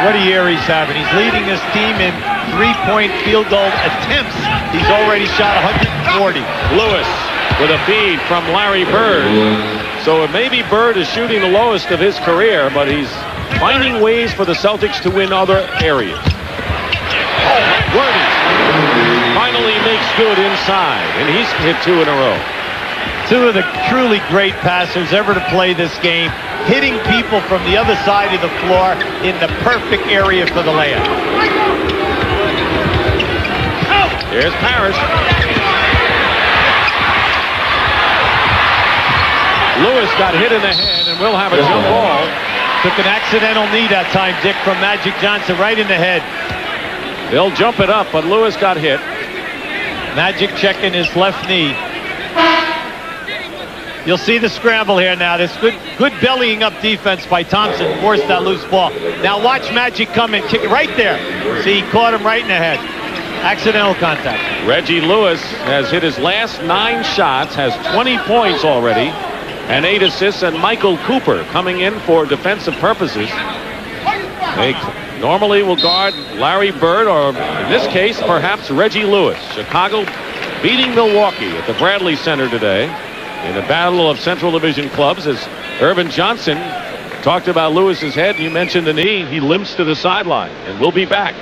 What a year he's having. He's leading this team in three-point field goal attempts. He's already shot 140. Lewis with a feed from Larry Bird. So maybe Bird is shooting the lowest of his career, but he's finding ways for the Celtics to win other areas. Worthy finally makes good inside, and he's hit 2 in a row. 2 of the truly great passers ever to play this game, hitting people from the other side of the floor in the perfect area for the layup. Here's Parrish. Lewis got hit in the head and will have a jump ball. Took an accidental knee that time, Dick, from Magic Johnson right in the head. They'll jump it up, but Lewis got hit. Magic checking his left knee. You'll see the scramble here now. This good bellying up defense by Thompson forced that loose ball. Now watch Magic come and kick it right there. See, he caught him right in the head. Accidental contact. Reggie Lewis has hit his last 9 shots, has 20 points already, and 8 assists, and Michael Cooper coming in for defensive purposes. They normally will guard Larry Bird, or in this case, perhaps Reggie Lewis. Chicago beating Milwaukee at the Bradley Center today in a battle of Central Division clubs. As Irvin Johnson talked about Lewis's head, you mentioned the knee, he limps to the sideline, and will be back.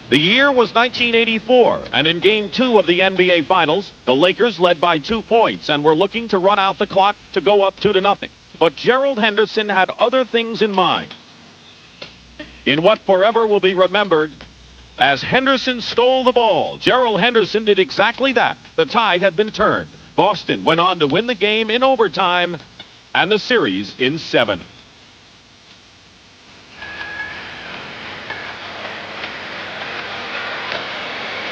The year was 1984, and in Game 2 of the NBA Finals, the Lakers led by 2 points and were looking to run out the clock to go up 2-0. But Gerald Henderson had other things in mind. In what forever will be remembered as Henderson stole the ball. Gerald Henderson did exactly that. The tide had been turned. Boston went on to win the game in overtime and the series in 7.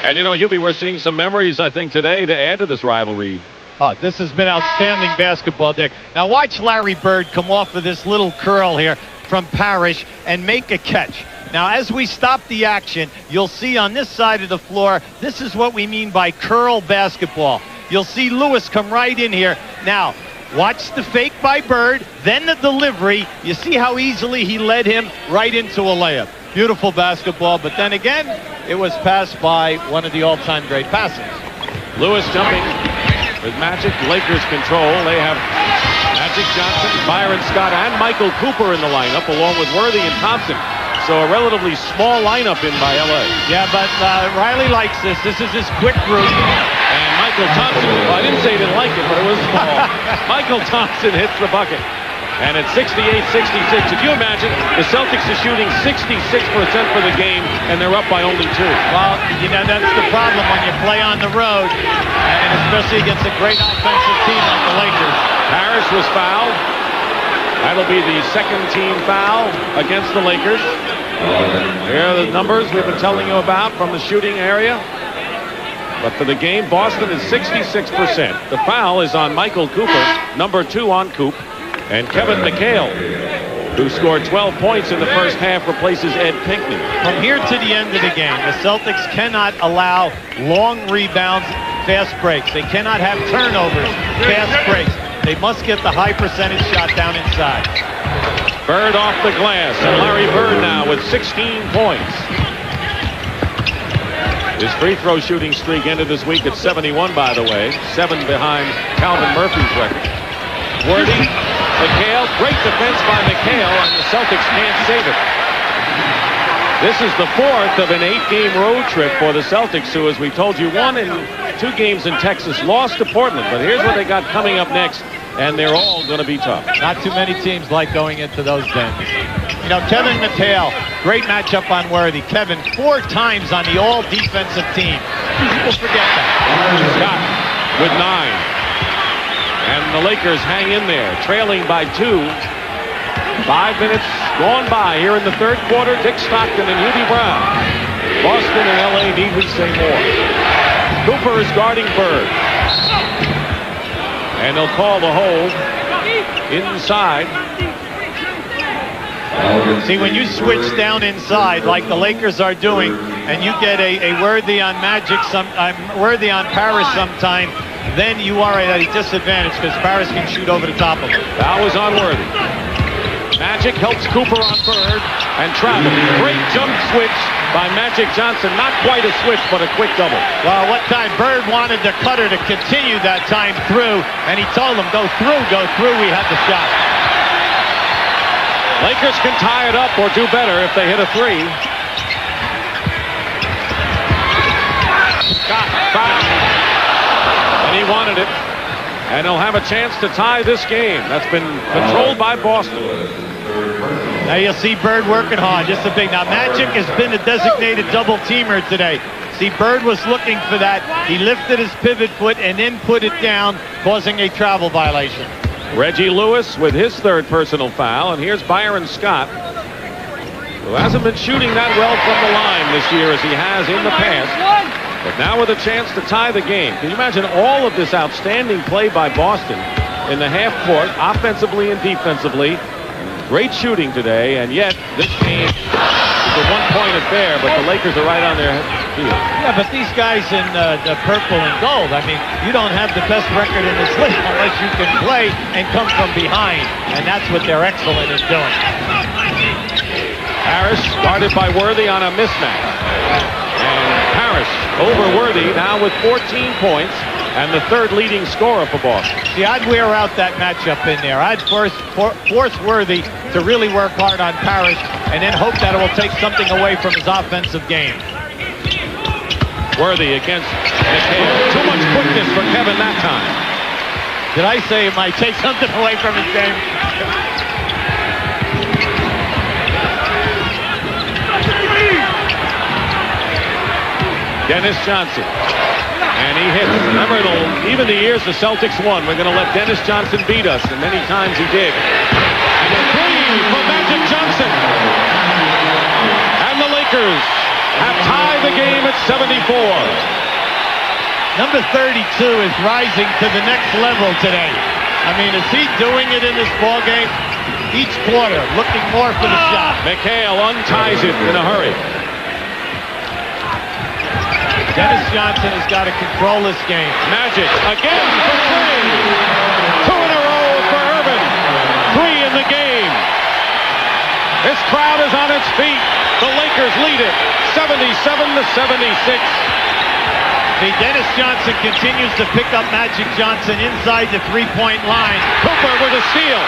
And you know, Hubie, we're seeing some memories, I think, today to add to this rivalry. Oh, this has been outstanding basketball, Dick. Now watch Larry Bird come off of this little curl here from Parrish and make a catch. Now, as we stop the action, you'll see on this side of the floor, this is what we mean by curl basketball. You'll see Lewis come right in here. Now, watch the fake by Bird, then the delivery. You see how easily he led him right into a layup. Beautiful basketball, but then again, it was passed by one of the all-time great passers. Lewis jumping with Magic. Lakers control. They have Magic Johnson, Byron Scott, and Michael Cooper in the lineup, along with Worthy and Thompson. So a relatively small lineup in by L.A. Yeah, but Riley likes this. This is his quick group. And Michael Thompson, well, I didn't say he didn't like it, but it was small. Michael Thompson hits the bucket. And it's 68-66. If you imagine, the Celtics are shooting 66% for the game, and they're up by only 2. Well, you know, that's the problem when you play on the road, and especially against a great offensive team like the Lakers. Harris was fouled. That'll be the second team foul against the Lakers. Here are the numbers we've been telling you about from the shooting area. But for the game, Boston is 66%. The foul is on Michael Cooper, number 2 on Coop. And Kevin McHale, who scored 12 points in the first half, replaces Ed Pinckney. From here to the end of the game, the Celtics cannot allow long rebounds, fast breaks. They cannot have turnovers, fast breaks. They must get the high percentage shot down inside. Bird off the glass, and Larry Bird now with 16 points. His free throw shooting streak ended this week at 71, by the way. 7 behind Calvin Murphy's record. Worthy, McHale, great defense by McHale, and the Celtics can't save it. This is the 4th of an 8-game road trip for the Celtics, who, as we told you, won in 2 games in Texas, lost to Portland. But here's what they got coming up next, and they're all going to be tough. Not too many teams like going into those dens. You know, Kevin McHale, great matchup on Worthy. Kevin, 4 times on the all-defensive team. People forget that. Scott with 9. And the Lakers hang in there, trailing by 2. 5 minutes gone by here in the third quarter. Dick Stockton and Hubie Brown. Boston and L.A. need we say more. Cooper is guarding Bird. And they'll call the hold inside. See, when you switch down inside like the Lakers are doing, and you get a Worthy on Magic, Worthy on Paris sometime, then you are at a disadvantage because Paris can shoot over the top of him. Foul is on Worthy. Magic helps Cooper on Bird and travel. Great jump switch by Magic Johnson. Not quite a switch, but a quick double. Well, what time Bird wanted the cutter to continue that time through, and he told him, go through, we have the shot. Lakers can tie it up or do better if they hit a 3. Scott foul. And he wanted it. And he'll have a chance to tie this game. That's been controlled by Boston. Now you'll see Bird working hard. Just a big. Now Magic has been a designated double teamer today. See, Bird was looking for that. He lifted his pivot foot and then put it down, causing a travel violation. Reggie Lewis with his 3rd personal foul. And here's Byron Scott, who hasn't been shooting that well from the line this year as he has in the past. But now with a chance to tie the game. Can you imagine all of this outstanding play by Boston in the half court, offensively and defensively? Great shooting today, and yet this game is a 1-point affair, but the Lakers are right on their heels. Yeah, but these guys in the purple and gold, I mean, you don't have the best record in this league unless you can play and come from behind, and that's what they're excellent at doing. Harris guarded by Worthy on a mismatch. And Harris over Worthy now with 14 points and the 3rd leading scorer for Boston. See, I'd wear out that matchup in there. I'd force Worthy to really work hard on Parrish and then hope that it will take something away from his offensive game. Worthy against McHale. Too much quickness for Kevin that time. Did I say it might take something away from his game? Dennis Johnson. And he hits. Remember, even the years the Celtics won, we're going to let Dennis Johnson beat us, and many times he did. And a three from Magic Johnson. And the Lakers have tied the game at 74. Number 32 is rising to the next level today. I mean, is he doing it in this ball game? Each quarter, looking more for the shot. McHale unties it in a hurry. Dennis Johnson has got to control this game. Magic again for three. Two in a row for Urban. Three in the game. This crowd is on its feet. The Lakers lead it 77-76. Dennis Johnson continues to pick up Magic Johnson inside the three-point line. Cooper with a steal.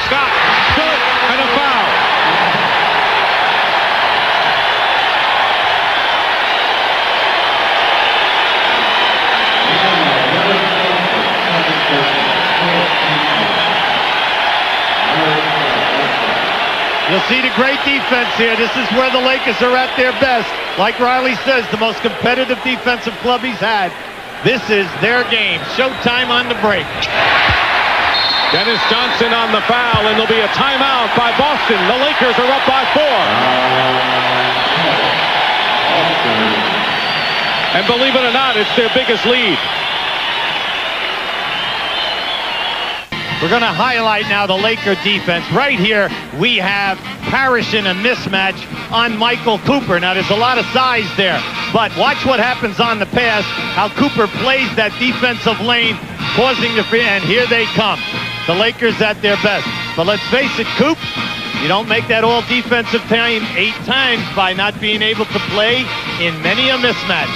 Scott stood and a foul. You'll see the great defense here. This is where the Lakers are at their best. Like Riley says, the most competitive defensive club he's had. This is their game. Showtime on the break. Dennis Johnson on the foul, and there'll be a timeout by Boston. The Lakers are up by 4. And believe it or not, it's their biggest lead. We're going to highlight now the Laker defense. Right here, we have Parrish in a mismatch on Michael Cooper. Now, there's a lot of size there, but watch what happens on the pass, how Cooper plays that defensive lane, causing the free, and here they come. The Lakers at their best. But let's face it, Coop, you don't make that all defensive team 8 times by not being able to play in many a mismatch.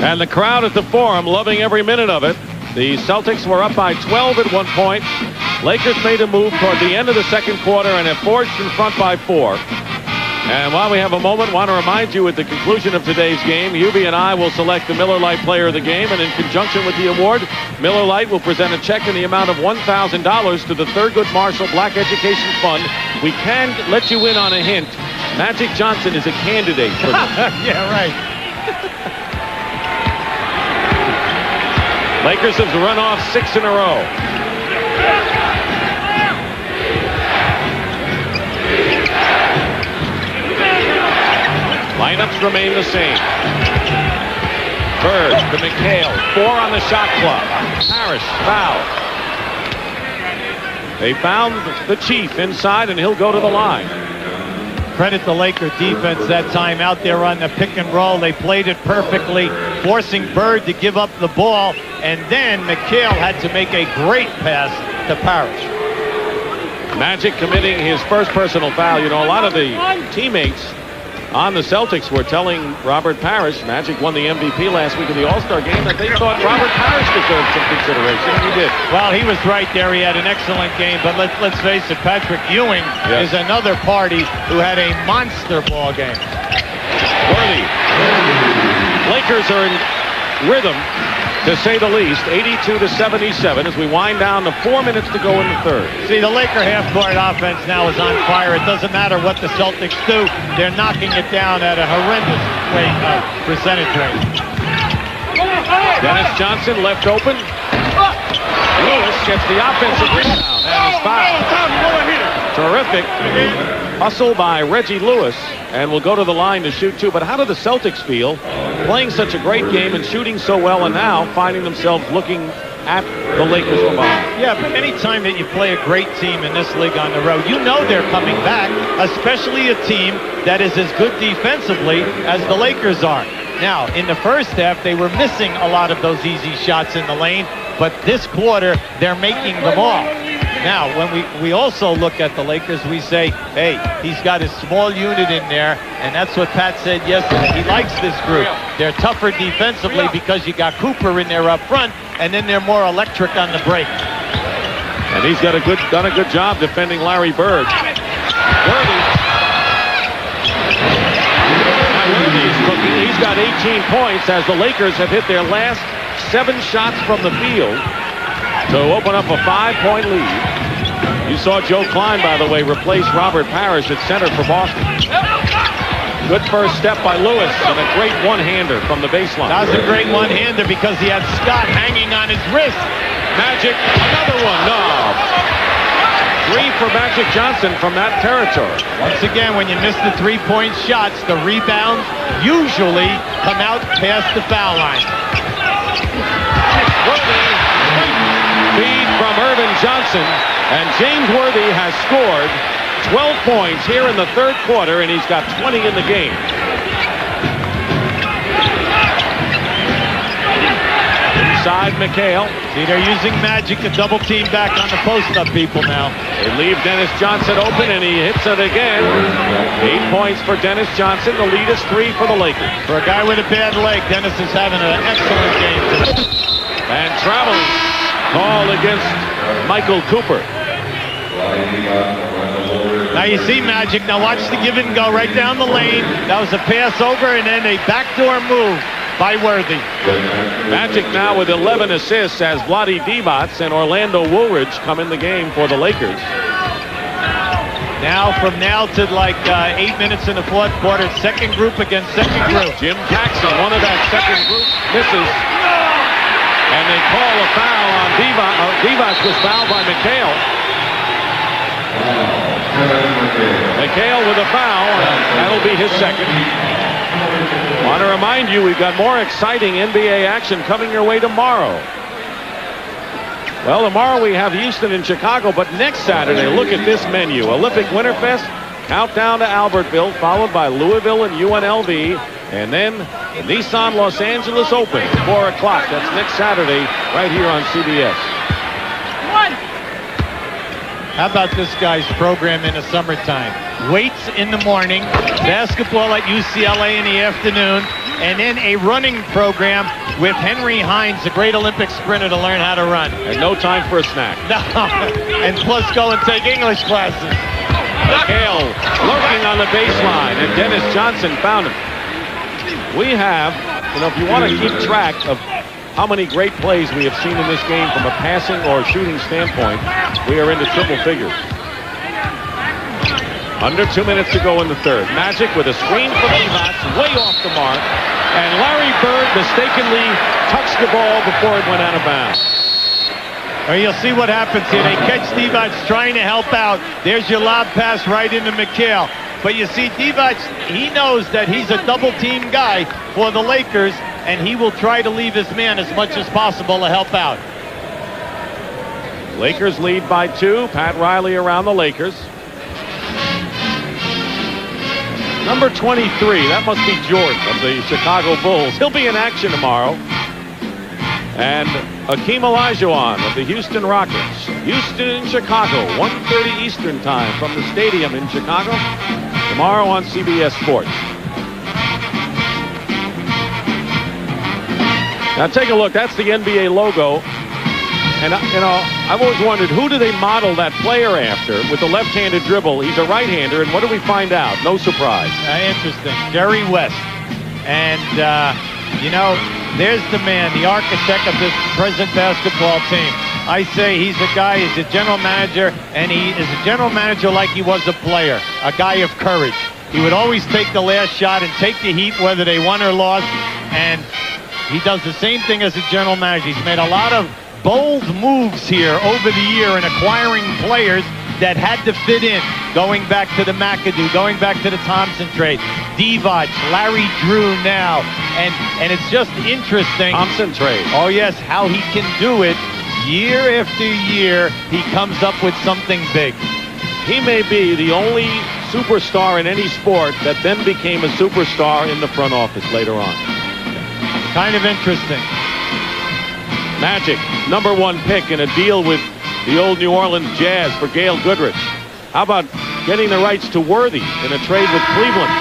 And the crowd at the Forum loving every minute of it. The Celtics were up by 12 at one point. Lakers made a move toward the end of the second quarter and have forged in front by 4. And while we have a moment, want to remind you at the conclusion of today's game, Hubie and I will select the Miller Lite Player of the Game, and in conjunction with the award, Miller Lite will present a check in the amount of $1,000 to the Thurgood Marshall Black Education Fund. We can let you in on a hint. Magic Johnson is a candidate for this. Yeah, right. Lakers have run off 6 in a row. Lineups remain the same. Bird to McHale. 4 on the shot clock. Parrish foul. They found the Chief inside, and he'll go to the line. Credit the Laker defense that time out there on the pick and roll. They played it perfectly, forcing Bird to give up the ball, and then McHale had to make a great pass to Parrish. Magic committing his first personal foul. You know, a lot of the teammates on the Celtics were telling Robert Parrish, Magic won the MVP last week in the All-Star game, that they thought Robert Parrish deserved some consideration, and he did. Well, he was right there. He had an excellent game, but let's face it, Patrick Ewing is another party who had a monster ball game. Worthy. Lakers are in rhythm, to say the least, 82-77 as we wind down to 4 minutes to go in the third. See, the Laker half-court offense now is on fire. It doesn't matter what the Celtics do. They're knocking it down at a horrendous percentage rate. Dennis Johnson left open. Lewis gets the offensive rebound and is fouled. Terrific hustle by Reggie Lewis, and will go to the line to shoot 2. But how do the Celtics feel playing such a great game and shooting so well, and now finding themselves looking at the Lakers from behind? Yeah, but any time that you play a great team in this league on the road, you know they're coming back, especially a team that is as good defensively as the Lakers are. Now, in the first half, they were missing a lot of those easy shots in the lane, but this quarter, they're making them all. Now, when we also look at the Lakers, we say, hey, he's got his small unit in there, and that's what Pat said yesterday. He likes this group. They're tougher defensively because you got Cooper in there up front, and then they're more electric on the break. And he's done a good job defending Larry Bird. Worthy. Now Worthy is cooking. He's got 18 points as the Lakers have hit their last 7 shots from the field to open up a 5-point lead. You saw Joe Klein, by the way, replace Robert Parrish at center for Boston. Good first step by Lewis and a great one-hander from the baseline. That was a great one-hander because he had Scott hanging on his wrist. Magic, another one. No. 3 for Magic Johnson from that territory. Once again, when you miss the three-point shots, the rebounds usually come out past the foul line. Worthy. Feed from Irvin Johnson, and James Worthy has scored 12 points here in the third quarter, and he's got 20 in the game. Inside McHale. See, they're using Magic to double team back on the post-up people now. They leave Dennis Johnson open, and he hits it again. 8 points for Dennis Johnson. The lead is 3 for the Lakers. For a guy with a bad leg, Dennis is having an excellent game today. And traveling call against Michael Cooper. Now you see Magic. Now watch the give and go right down the lane. That was a pass over and then a backdoor move by Worthy. Magic now with 11 assists as Vlade Divac and Orlando Woolridge come in the game for the Lakers. Now from now to like 8 minutes in the fourth quarter, second group against second group. Jim Paxson, one of that second group, misses. And they call a foul on Divac. Divac was fouled by McHale. McHale with a foul, and that'll be his second. Want to remind you, we've got more exciting NBA action coming your way tomorrow. Well, tomorrow we have Houston and Chicago, but next Saturday, look at this menu. Olympic Winterfest, countdown to Albertville, followed by Louisville and UNLV, and then Nissan Los Angeles Open, 4 o'clock. That's next Saturday, right here on CBS. How about this guy's program in the summertime? Weights in the morning, basketball at UCLA in the afternoon, and then a running program with Henry Hines, a great Olympic sprinter, to learn how to run. And no time for a snack. No, and plus go and take English classes. McHale lurking on the baseline, and Dennis Johnson found him. We have, if you want to keep track of how many great plays we have seen in this game from a passing or shooting standpoint, we are into triple figures. Under 2 minutes to go in the third. Magic with a screen from Divac, way off the mark, and Larry Bird mistakenly touched the ball before it went out of bounds. Or you'll see what happens here. They catch Divac trying to help out. There's your lob pass right into McHale. But you see, Divac, he knows that he's a double-team guy for the Lakers, and he will try to leave his man as much as possible to help out. Lakers lead by 2. Pat Riley around the Lakers. Number 23, that must be Jordan of the Chicago Bulls. He'll be in action tomorrow. And Hakeem Olajuwon of the Houston Rockets. Houston and Chicago, 1:30 Eastern time from the stadium in Chicago. Tomorrow on CBS Sports. Now take a look. That's the NBA logo. And, I've always wondered, who do they model that player after with the left-handed dribble? He's a right-hander, and what do we find out? No surprise. Interesting. Jerry West. And, there's the man, the architect of this present basketball team. I say he's a guy, he's a general manager, and he is a general manager like he was a player, a guy of courage. He would always take the last shot and take the heat whether they won or lost, and he does the same thing as a general manager. He's made a lot of bold moves here over the year in acquiring players that had to fit in, going back to the McAdoo, going back to the Thompson trade, Divac, Larry Drew now, and it's just interesting. Thompson trade. Oh yes, how he can do it year after year. He comes up with something big. He may be the only superstar in any sport that then became a superstar in the front office later on. Kind of interesting. Magic, number 1 pick in a deal with the old New Orleans Jazz for Gail Goodrich. How about getting the rights to Worthy in a trade with Cleveland?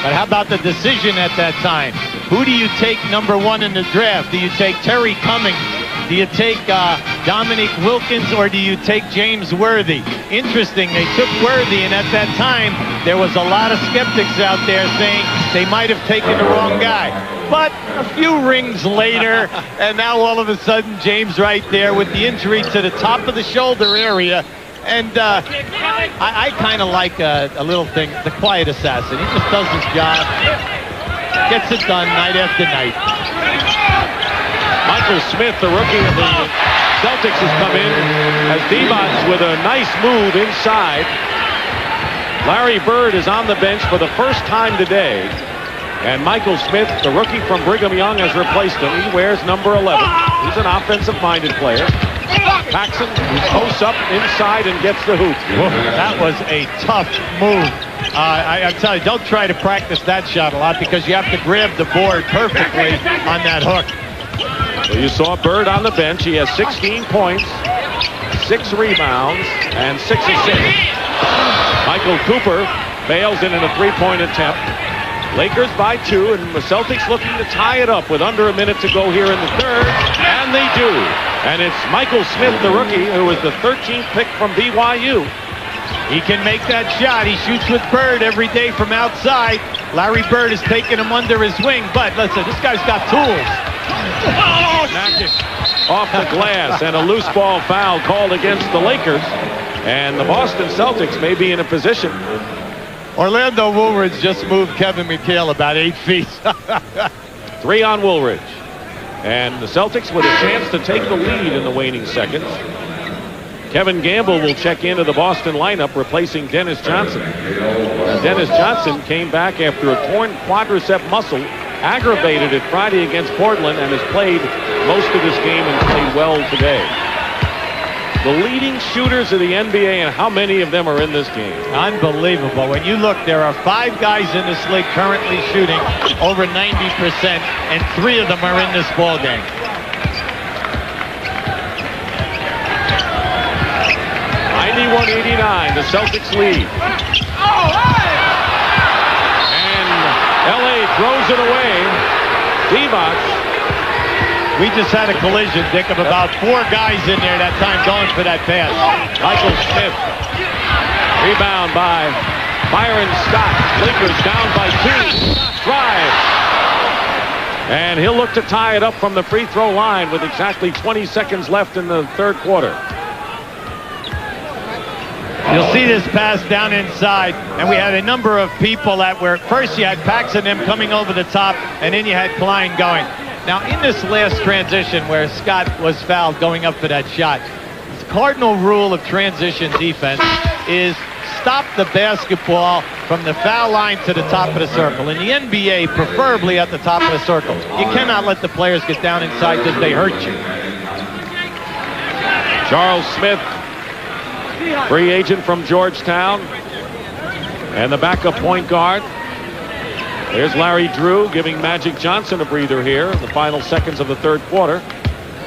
But how about the decision at that time? Who do you take number 1 in the draft? Do you take Terry Cummings? Do you take Dominique Wilkins, or do you take James Worthy? Interesting, they took Worthy, and at that time, there was a lot of skeptics out there saying they might have taken the wrong guy. But a few rings later, and now all of a sudden, James right there with the injury to the top of the shoulder area, And I kind of like a little thing, the quiet assassin. He just does his job, gets it done night after night. Michael Smith, the rookie of the Celtics, has come in as Divac with a nice move inside. Larry Bird is on the bench for the first time today. And Michael Smith, the rookie from Brigham Young, has replaced him. He wears number 11. He's an offensive-minded player. Paxson posts up inside and gets the hoop. That was a tough move. I'm telling you, don't try to practice that shot a lot because you have to grab the board perfectly on that hook. Well, you saw Bird on the bench. He has 16 points, 6 rebounds, and 6 assists. Michael Cooper bails in a three-point attempt. Lakers by 2, and the Celtics looking to tie it up with under a minute to go here in the third, and they do. And it's Michael Smith, the rookie, who was the 13th pick from BYU. He can make that shot. He shoots with Bird every day from outside. Larry Bird is taking him under his wing, but listen, this guy's got tools. Magic off the glass, and a loose ball foul called against the Lakers. And the Boston Celtics may be in a position. Orlando Woolridge just moved Kevin McHale about 8 feet. 3 on Woolridge. And the Celtics with a chance to take the lead in the waning seconds. Kevin Gamble will check into the Boston lineup, replacing Dennis Johnson. Dennis Johnson came back after a torn quadricep muscle, aggravated it Friday against Portland, and has played most of this game and played well today. The leading shooters of the NBA, and how many of them are in this game? Unbelievable. When you look, there are 5 guys in this league currently shooting over 90%, and 3 of them are in this ball game. The Celtics lead. And LA throws it away. Divac. We just had a collision, Dick, of about 4 guys in there that time going for that pass. Michael Smith. Rebound by Byron Scott. Lakers down by 2. Drive. And he'll look to tie it up from the free throw line with exactly 20 seconds left in the third quarter. You'll see this pass down inside, and we had a number of people that were, first you had Paxson and him coming over the top, and then you had Klein going. Now, in this last transition where Scott was fouled going up for that shot, the cardinal rule of transition defense is stop the basketball from the foul line to the top of the circle. In the NBA, preferably at the top of the circle. You cannot let the players get down inside because they hurt you. Charles Smith, free agent from Georgetown, and the backup point guard. There's Larry Drew giving Magic Johnson a breather here in the final seconds of the third quarter.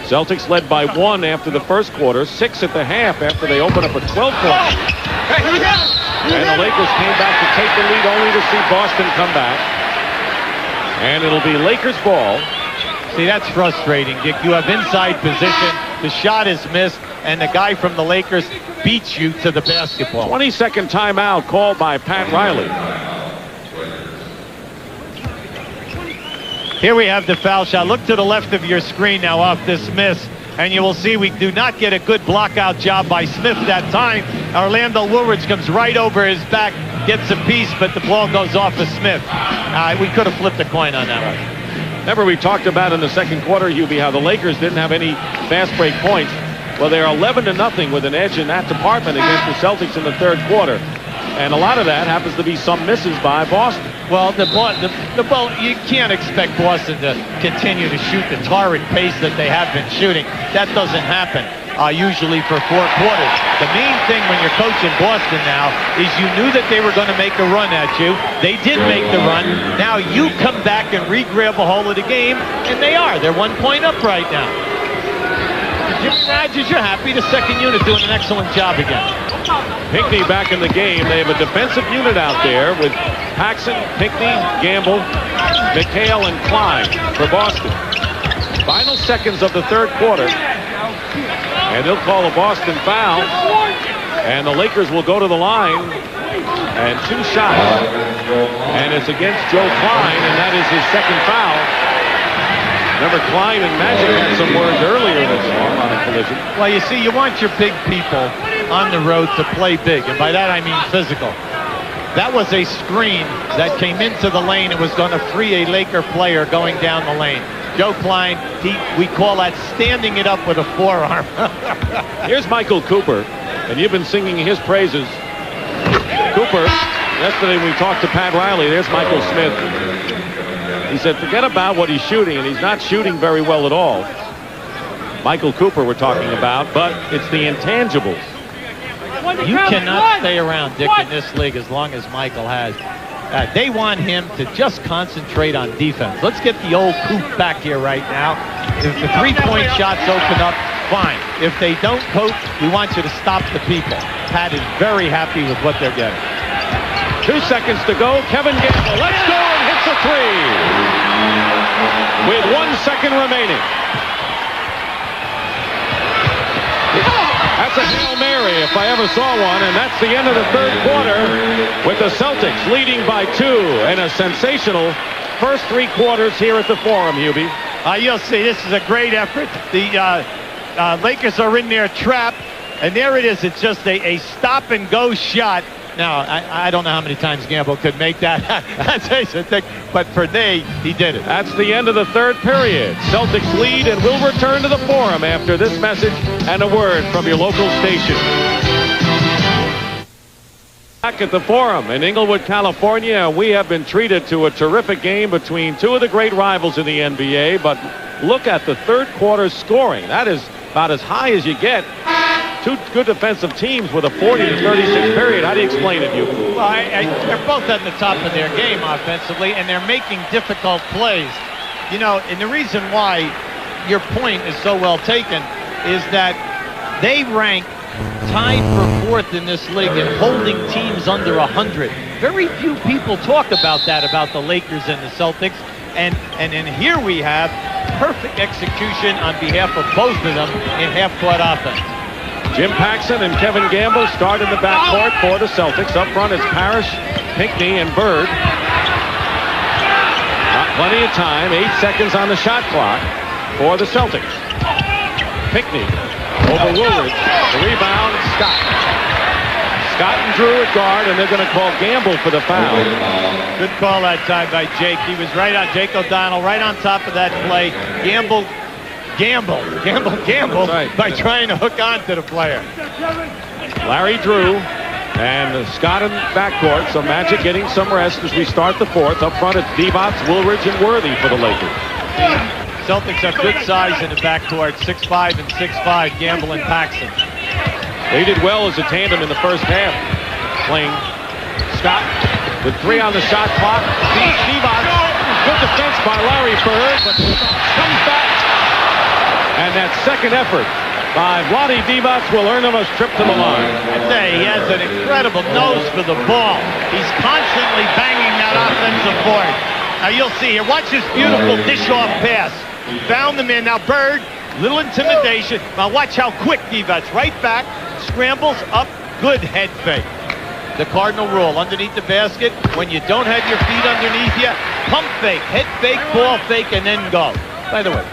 Celtics led by 1 after the first quarter, 6 at the half after they opened up a 12-point. And the Lakers came back to take the lead only to see Boston come back. And it'll be Lakers ball. See, that's frustrating, Dick. You have inside position, the shot is missed, and the guy from the Lakers beats you to the basketball. 20-second timeout called by Pat Riley. Here we have the foul shot. Look to the left of your screen now off this miss, and you will see we do not get a good blockout job by Smith that time. Orlando Woolridge comes right over his back, gets a piece, but the ball goes off of Smith. We could have flipped a coin on that one. Remember, we talked about in the second quarter, Hubie, how the Lakers didn't have any fast break points. Well, they're 11-0 with an edge in that department against the Celtics in the third quarter. And a lot of that happens to be some misses by Boston. Well, the ball, you can't expect Boston to continue to shoot the torrid pace that they have been shooting. That doesn't happen usually for 4 quarters. The main thing when you're coaching Boston now is you knew that they were going to make a run at you. They did make the run. Now you come back and re-grab a hold of the game, and they are. They're 1 point up right now. Jimmy Rodgers, you're happy. The second unit doing an excellent job again. Pinckney back in the game. They have a defensive unit out there with Paxson, Pinckney, Gamble, McHale, and Klein for Boston. Final seconds of the third quarter. And they'll call a Boston foul. And the Lakers will go to the line. And 2 shots. And it's against Joe Klein, and that is his second foul. Remember, Klein and Magic had some words earlier this year on a collision. Well, you see, you want your big people on the road to play big, and by that I mean physical. That was a screen that came into the lane and was going to free a Laker player going down the lane. Joe Klein, we call that standing it up with a forearm. Here's Michael Cooper, and you've been singing his praises. Cooper, yesterday we talked to Pat Riley. There's Michael Smith. He said, forget about what he's shooting, and he's not shooting very well at all. Michael Cooper we're talking about, but it's the intangibles. You cannot stay around, Dick, in this league as long as Michael has. They want him to just concentrate on defense. Let's get the old Coop back here right now. If the three-point shots open up, fine. If they don't, Coop, we want you to stop the people. Pat is very happy with what they're getting. 2 seconds to go. Kevin Gamble, let's go, and hits a three. With 1 second remaining. That's a Hail Mary if I ever saw one, and that's the end of the third quarter with the Celtics leading by 2 and a sensational first 3 quarters here at the Forum, Hubie. You'll see, this is a great effort. The Lakers are in their trap, and there it is. It's just a stop-and-go shot. Now, I don't know how many times Gamble could make that. But for he did it. That's the end of the third period. Celtics lead, and we'll return to the Forum after this message and a word from your local station. Back at the Forum in Inglewood, California, we have been treated to a terrific game between 2 of the great rivals in the NBA, but look at the third quarter scoring. That is about as high as you get. 2 good defensive teams with a 40-36 period. How do you explain it, you? Well, they're both at the top of their game offensively, and they're making difficult plays. You know, and the reason why your point is so well taken is that they rank tied for 4th in this league in holding teams under 100. Very few people talk about that, about the Lakers and the Celtics. And then here we have perfect execution on behalf of both of them in half-court offense. Jim Paxson and Kevin Gamble start in the backcourt for the Celtics. Up front it's Parrish, Pinckney, and Bird. Got plenty of time. 8 seconds on the shot clock for the Celtics. Pinckney over Woolridge. The rebound, Scott. Scott and Drew at guard, and they're going to call Gamble for the foul. Good call that time by Jake. He was right on Jake O'Donnell, right on top of that play. Gamble right. By trying to hook on to the player. Larry Drew and Scott in backcourt, so Magic getting some rest as we start the fourth. Up front it's Divac, Woolridge, and Worthy for the Lakers. Celtics have good size in the backcourt, 6'5" and 6'5", Gamble and Paxson. They did well as a tandem in the first half, playing Scott with 3 on the shot clock. Divac, good defense by Larry Bird, but comes back. And that second effort by Vlade Divac will earn him a trip to the line. I say, he has an incredible nose for the ball. He's constantly banging that offensive board. Now you'll see here, watch this beautiful dish-off pass. Found the man. Now Bird, little intimidation. Now watch how quick Divac, right back, scrambles up, good head fake. The cardinal rule, underneath the basket, when you don't have your feet underneath you, pump fake, head fake, ball fake, and then go. By the way,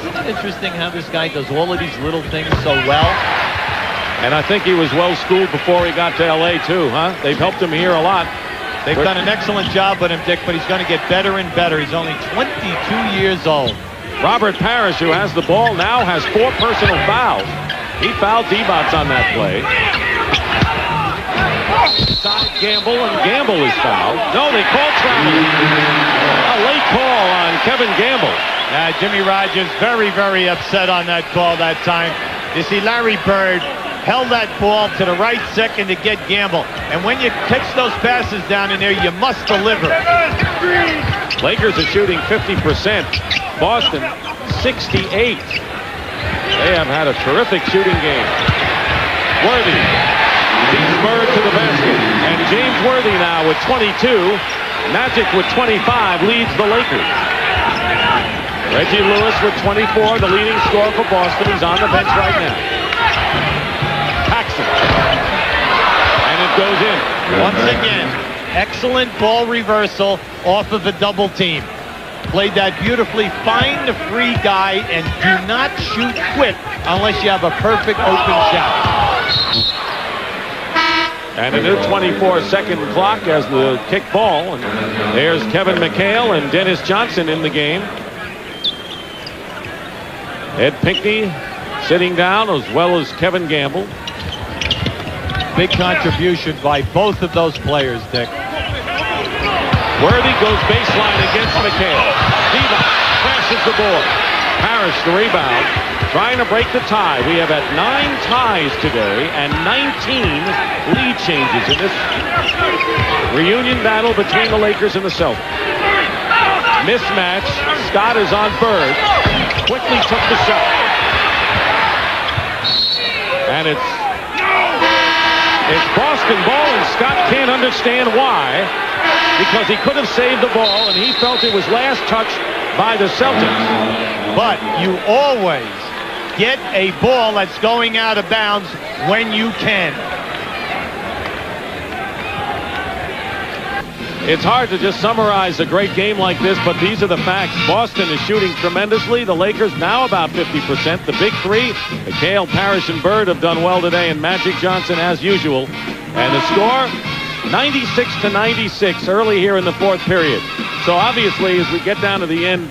isn't it interesting how this guy does all of these little things so well? And I think he was well schooled before he got to L.A. too, huh? They've helped him here a lot. They've done an excellent job with him, Dick, but he's going to get better and better. He's only 22 years old. Robert Parrish, who has the ball now, has 4 personal fouls. He fouled Divac on that play. Side Gamble, and Gamble is fouled. No, they called travel. A late call on Kevin Gamble. Jimmy Rogers very, very upset on that call that time. You see, Larry Bird held that ball to the right second to get Gamble. And when you catch those passes down in there, you must deliver. Lakers are shooting 50%. Boston, 68. They have had a terrific shooting game. Worthy beats Bird to the basket. And James Worthy now with 22. Magic with 25 leads the Lakers. Reggie Lewis with 24, the leading scorer for Boston. He's on the bench right now. Paxson. And it goes in. Once again, excellent ball reversal off of a double team. Played that beautifully. Find the free guy and do not shoot quick unless you have a perfect open shot. And a new 24-second clock as the kick ball. And there's Kevin McHale and Dennis Johnson in the game. Ed Pinckney sitting down, as well as Kevin Gamble. Big contribution by both of those players, Dick. Worthy goes baseline against McHale. Diva crashes the board. Parrish the rebound, trying to break the tie. We have had 9 ties today and 19 lead changes in this reunion battle between the Lakers and the Celtics. Mismatch. Scott is on Bird. Quickly took the shot. And it's Boston ball, and Scott can't understand why, because he could have saved the ball, and he felt it was last touched by the Celtics. But you always get a ball that's going out of bounds when you can. It's hard to just summarize a great game like this, but these are the facts. Boston is shooting tremendously. The Lakers now about 50%. The big three, McHale, Parrish, and Bird have done well today, and Magic Johnson as usual. And the score, 96-96 early here in the fourth period. So obviously, as we get down to the end,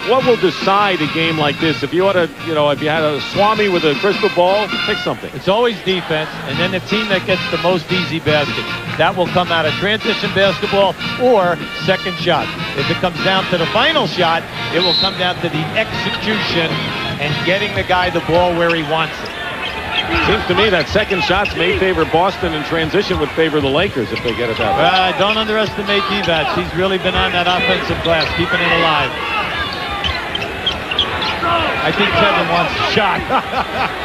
what will decide a game like this? If you ought to, if you had a Swami with a crystal ball, pick something. It's always defense, and then the team that gets the most easy basket. That will come out of transition basketball or second shot. If it comes down to the final shot, it will come down to the execution and getting the guy the ball where he wants it. Seems to me that second shots may favor Boston, and transition would favor the Lakers if they get it that way. Don't underestimate Divac. He's really been on that offensive glass, keeping it alive. I think Kevin wants a shot.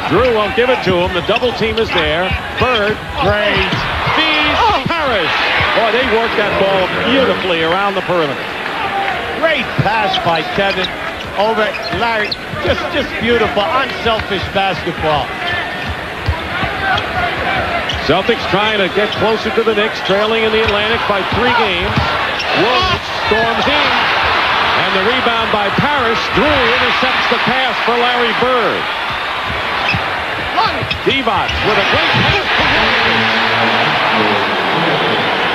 Drew won't give it to him. The double team is there. Bird, great. Fees, Parrish. Boy, they worked that ball beautifully around the perimeter. Great pass by Kevin over Larry. Just beautiful, unselfish basketball. Celtics trying to get closer to the Knicks, trailing in the Atlantic by 3 games. Woods storms in. And the rebound by Parrish. Drew intercepts the pass for Larry Bird. Divac with a great pass.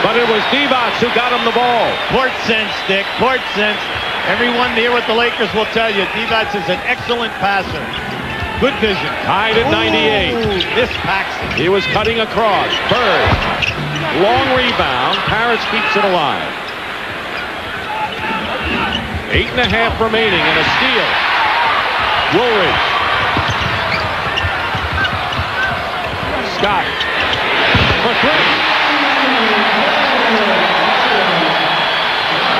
But it was Divac who got him the ball. Court sense, Dick. Court sense. Everyone here with the Lakers will tell you Divac is an excellent passer. Good vision. Tied at 98. This Paxson. He was cutting across. Bird. Long rebound. Parrish keeps it alive. 8.5 remaining and a steal. Woolridge. Scott for 3.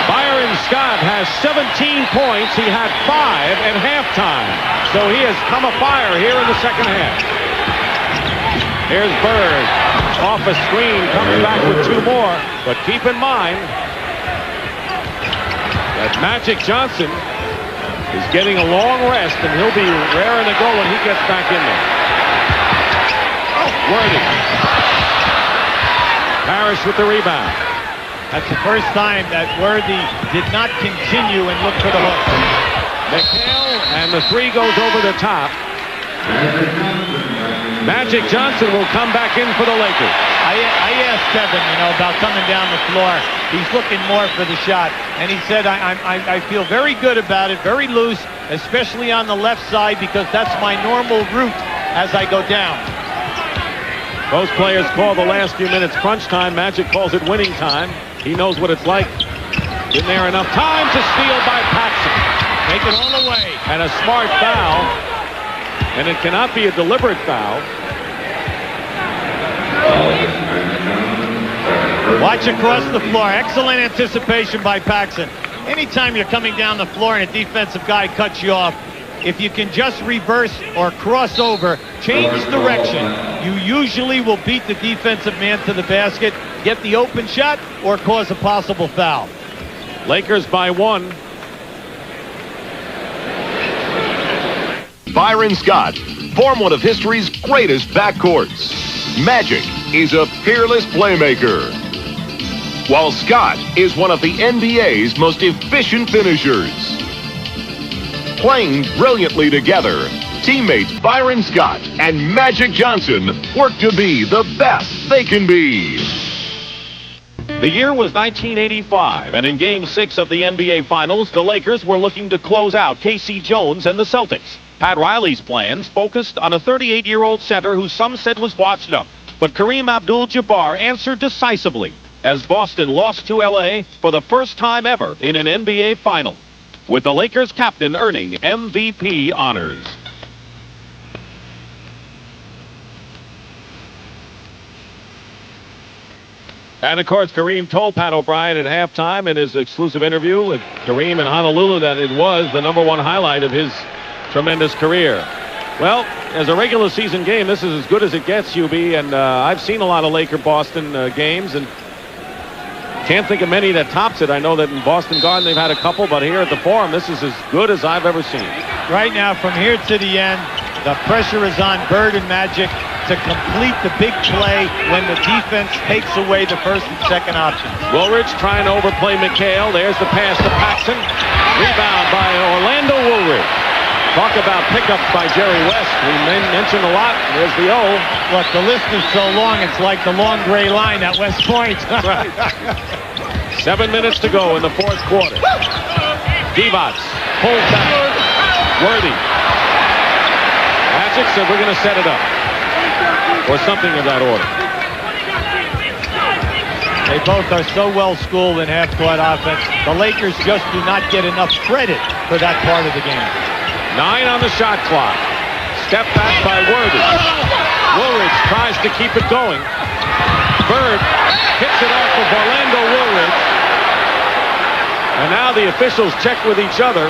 Byron Scott has 17 points. He had 5 at halftime. So he has come afire here in the second half. Here's Bird. Off a screen, comes back with 2 more. But keep in mind that Magic Johnson is getting a long rest, and he'll be raring to go when he gets back in there. Worthy. Parrish with the rebound. That's the first time that Worthy did not continue and look for the hook. McHale, and the 3 goes over the top. Magic Johnson will come back in for the Lakers. I asked Kevin, about coming down the floor. He's looking more for the shot. And he said, I feel very good about it, very loose, especially on the left side, because that's my normal route as I go down. Both players call the last few minutes crunch time. Magic calls it winning time. He knows what it's like. Been there enough time to steal by Paxson. Make it all the way. And a smart foul. And it cannot be a deliberate foul. Watch across the floor. Excellent anticipation by Paxson. Anytime you're coming down the floor and a defensive guy cuts you off, if you can just reverse or cross over, change direction, you usually will beat the defensive man to the basket, get the open shot, or cause a possible foul. Lakers by 1. Byron Scott form one of history's greatest backcourts. Magic is a peerless playmaker, while Scott is one of the NBA's most efficient finishers. Playing brilliantly together, teammates Byron Scott and Magic Johnson work to be the best they can be. The year was 1985, and in Game 6 of the NBA Finals, the Lakers were looking to close out Casey Jones and the Celtics. Pat Riley's plans focused on a 38-year-old center who some said was washed up. But Kareem Abdul-Jabbar answered decisively as Boston lost to L.A. for the first time ever in an NBA Final, with the Lakers captain earning MVP honors. And, of course, Kareem told Pat O'Brien at halftime in his exclusive interview with Kareem in Honolulu that it was the #1 highlight of his tremendous career. Well, as a regular season game, this is as good as it gets, UB, and I've seen a lot of Laker-Boston games, and can't think of many that tops it. I know that in Boston Garden they've had a couple, but here at the Forum, this is as good as I've ever seen. Right now, from here to the end, the pressure is on Bird and Magic to complete the big play when the defense takes away the first and second options. Woolridge trying to overplay McHale. There's the pass to Paxson. Rebound by Orlando Woolridge. Talk about pickups by Jerry West. We mentioned a lot. There's the O. Look, the list is so long, it's like the long gray line at West Point. Right. 7 minutes to go in the fourth quarter. Divac pulls back. Worthy. Magic said we're going to set it up. Or something of that order. They both are so well schooled in half-court offense. The Lakers just do not get enough credit for that part of the game. 9 on the shot clock. Step back by Worthy. Woolridge tries to keep it going. Bird hits it off of Orlando Woolridge. And now the officials check with each other,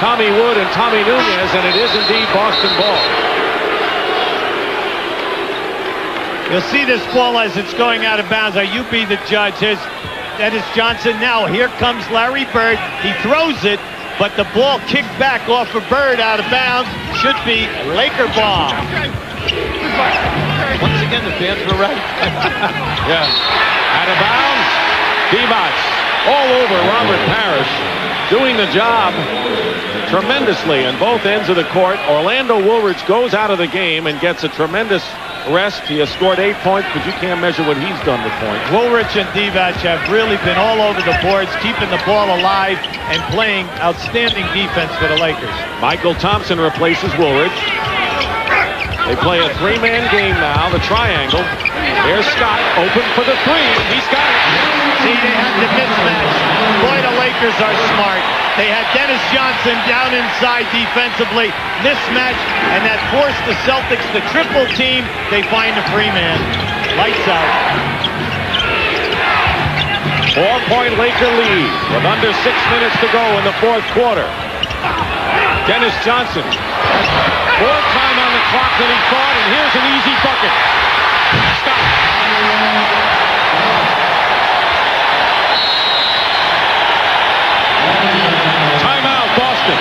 Tommy Wood and Tommy Nunez, and it is indeed Boston ball. You'll see this ball as it's going out of bounds. You be the judge. Here's Dennis Johnson. Now here comes Larry Bird. He throws it, but the ball kicked back off of Bird out of bounds. Should be Laker ball. Once again, the fans were right. Yeah. Out of bounds. Divac all over Robert Parrish, doing the job tremendously on both ends of the court. Orlando Woolridge goes out of the game and gets a tremendous rest. He has scored 8 points, but you can't measure what he's done with points. Woolridge and Divac have really been all over the boards, keeping the ball alive and playing outstanding defense for the Lakers. Michael Thompson replaces Woolridge. They play a 3-man game now, the triangle. There's Scott, open for the 3. He's got it. See, they had the mismatch. Boy, the Lakers are smart. They had Dennis Johnson down inside defensively, mismatch, and that forced the Celtics to triple team. They find a free man. Lights out. 4-point Laker lead with under 6 minutes to go in the fourth quarter. Dennis Johnson. More time on the clock than he thought, and here's an easy bucket. Stop. Timeout, Boston.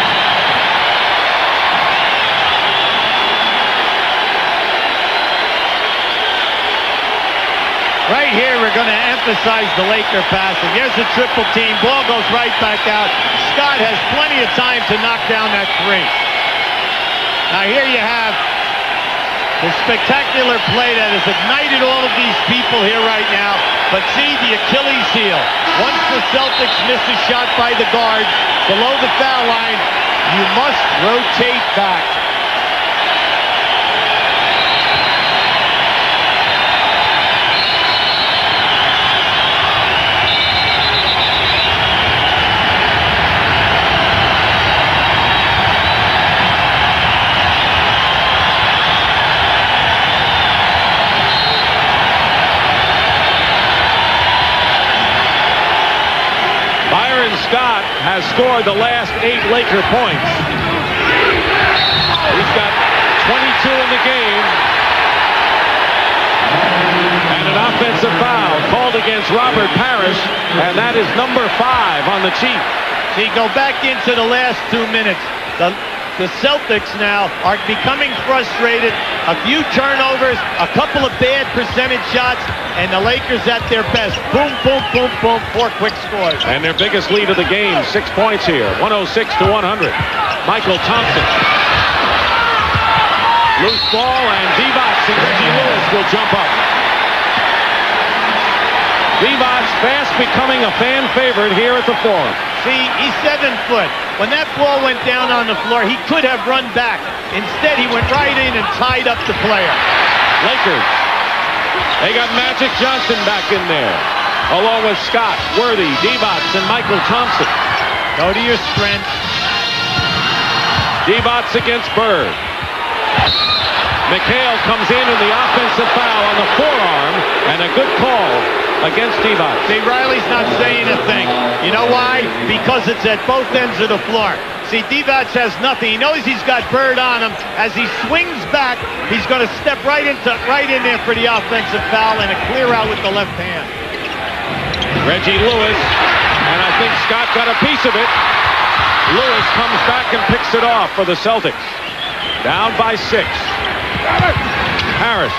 Right here, we're going to emphasize the Laker passing. Here's a triple team. Ball goes right back out. Scott has plenty of time to knock down that 3. Now here you have the spectacular play that has ignited all of these people here right now. But see the Achilles heel. Once the Celtics miss a shot by the guard below the foul line, you must rotate back. Scott has scored the last 8 Laker points. He's got 22 in the game. And an offensive foul called against Robert Parrish, and that is number 5 on the cheat. See, go back into the last 2 minutes. The Celtics now are becoming frustrated. A few turnovers, a couple of bad percentage shots, and the Lakers at their best. Boom, boom, boom, boom, 4 quick scores. And their biggest lead of the game, 6 points here, 106 to 100. Michael Thompson. Loose ball, and Divac and Reggie Lewis will jump up. Divac fast becoming a fan favorite here at the Forum. See, he's 7 foot. When that ball went down on the floor, he could have run back. Instead, he went right in and tied up the player. Lakers. They got Magic Johnson back in there, along with Scott, Worthy, Divac, and Michael Thompson. Go to your strength. Divac against Bird. McHale comes in the offensive foul on the forearm, and a good call against Divac. See, Riley's not saying a thing. You know why? Because it's at both ends of the floor. See, Divac has nothing. He knows he's got Bird on him. As he swings back, he's going to step right in there for the offensive foul and a clear out with the left hand. Reggie Lewis, and I think Scott got a piece of it. Lewis comes back and picks it off for the Celtics. Down by 6. Harris.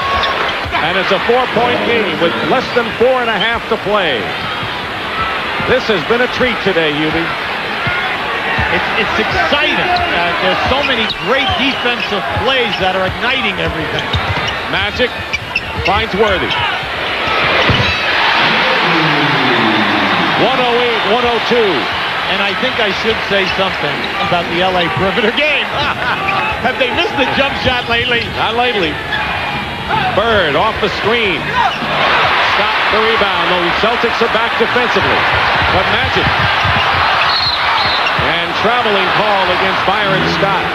And it's a 4-point game with less than 4.5 to play. This has been a treat today, Hubie. It's exciting. There's so many great defensive plays that are igniting everything. Magic finds Worthy. 108-102. And I think I should say something about the LA perimeter game. Have they missed the jump shot lately? Not lately. Bird off the screen. Scott the rebound. The Celtics are back defensively. But Magic. And traveling call against Byron Scott.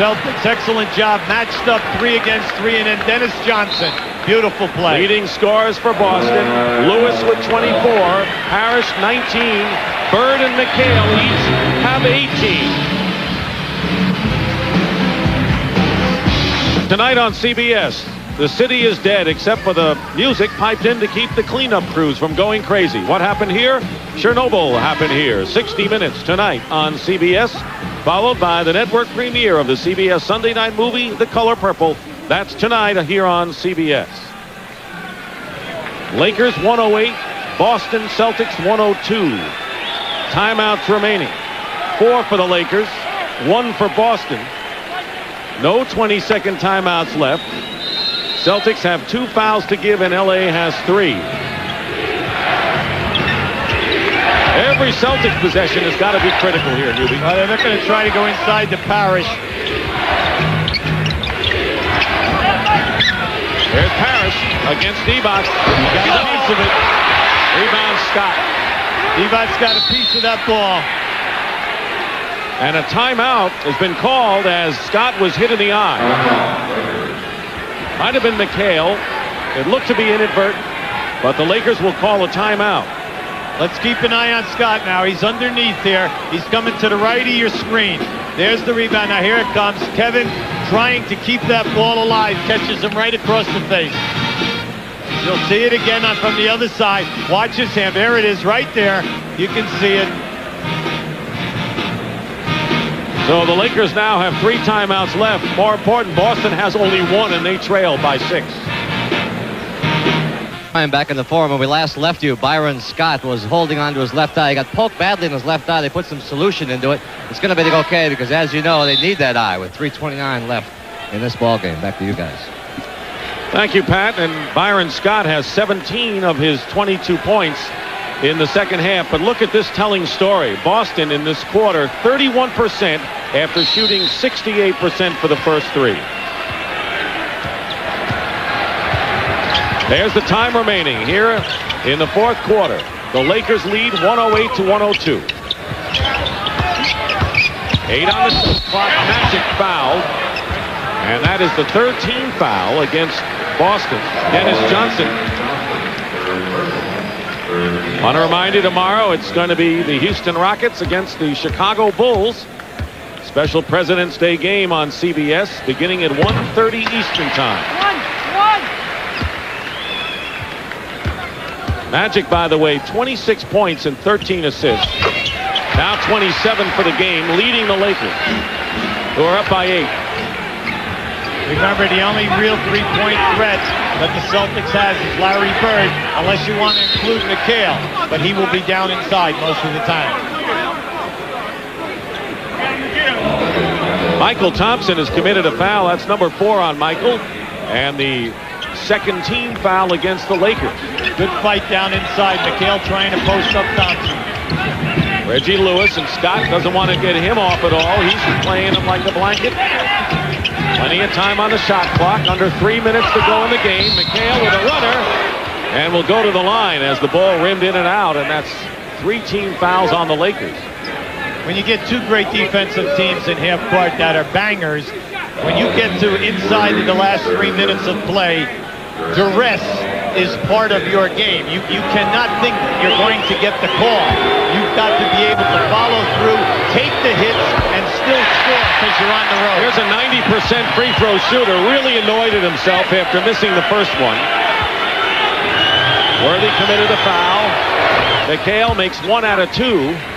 Celtics, excellent job. Matched up 3 against 3. And then Dennis Johnson. Beautiful play. Leading scorers for Boston. Lewis with 24. Harris 19. Bird and McHale each have 18. Tonight on CBS, the city is dead except for the music piped in to keep the cleanup crews from going crazy. What happened here? Chernobyl happened here. 60 minutes tonight on CBS, followed by the network premiere of the CBS Sunday night movie, The Color Purple. That's tonight here on CBS. Lakers 108, Boston Celtics 102. Timeouts remaining. 4 for the Lakers, 1 for Boston. No 20-second timeouts left. Celtics have 2 fouls to give, and LA has 3. Every Celtics possession has got to be critical here, Hubie. They're not going to try to go inside the Parrish. There's Parrish against Divac. He got a piece of it. Rebound Scott. Divac's got a piece of that ball. And a timeout has been called as Scott was hit in the eye. Might have been McHale. It looked to be inadvertent, but the Lakers will call a timeout. Let's keep an eye on Scott now. He's underneath here. He's coming to the right of your screen. There's the rebound. Now here it comes. Kevin trying to keep that ball alive. Catches him right across the face. You'll see it again from the other side. Watch his hand. There it is right there. You can see it. So the Lakers now have 3 timeouts left. More important, Boston has only 1, and they trail by 6. Back in the Forum, when we last left you, Byron Scott was holding on to his left eye. He got poked badly in his left eye. They put some solution into it. It's going to be okay because, as you know, they need that eye with 3:29 left in this ball game. Back to you guys. Thank you, Pat. And Byron Scott has 17 of his 22 points in the second half. But look at this telling story. Boston in this quarter, 31% after shooting 68% for the first 3. There's the time remaining here in the fourth quarter. The Lakers lead 108-102. 8 on the clock. Magic fouled. And that is the 13th foul against Boston. Dennis Johnson. Want to remind you tomorrow it's going to be the Houston Rockets against the Chicago Bulls. Special President's Day game on CBS beginning at 1:30 Eastern Time. Magic, by the way, 26 points and 13 assists. Now 27 for the game, leading the Lakers, who are up by 8. Remember, the only real three-point threat that the Celtics has is Larry Bird, unless you want to include McHale, but he will be down inside most of the time. Michael Thompson has committed a foul. That's number 4 on Michael. And the second team foul against the Lakers. Good fight down inside. McHale trying to post up Thompson. Reggie Lewis, and Scott doesn't want to get him off at all. He's playing him like a blanket. Plenty of time on the shot clock. Under 3 minutes to go in the game. McHale with a runner. And will go to the line as the ball rimmed in and out. And that's 3 team fouls on the Lakers. When you get 2 great defensive teams in half court that are bangers, when you get to inside the last 3 minutes of play, duress is part of your game. You cannot think you're going to get the call. You've got to be able to follow through, take the hits, and still score because you're on the road. Here's a 90% free throw shooter, really annoyed at himself after missing the first one. Worthy committed a foul. McHale makes 1 out of 2,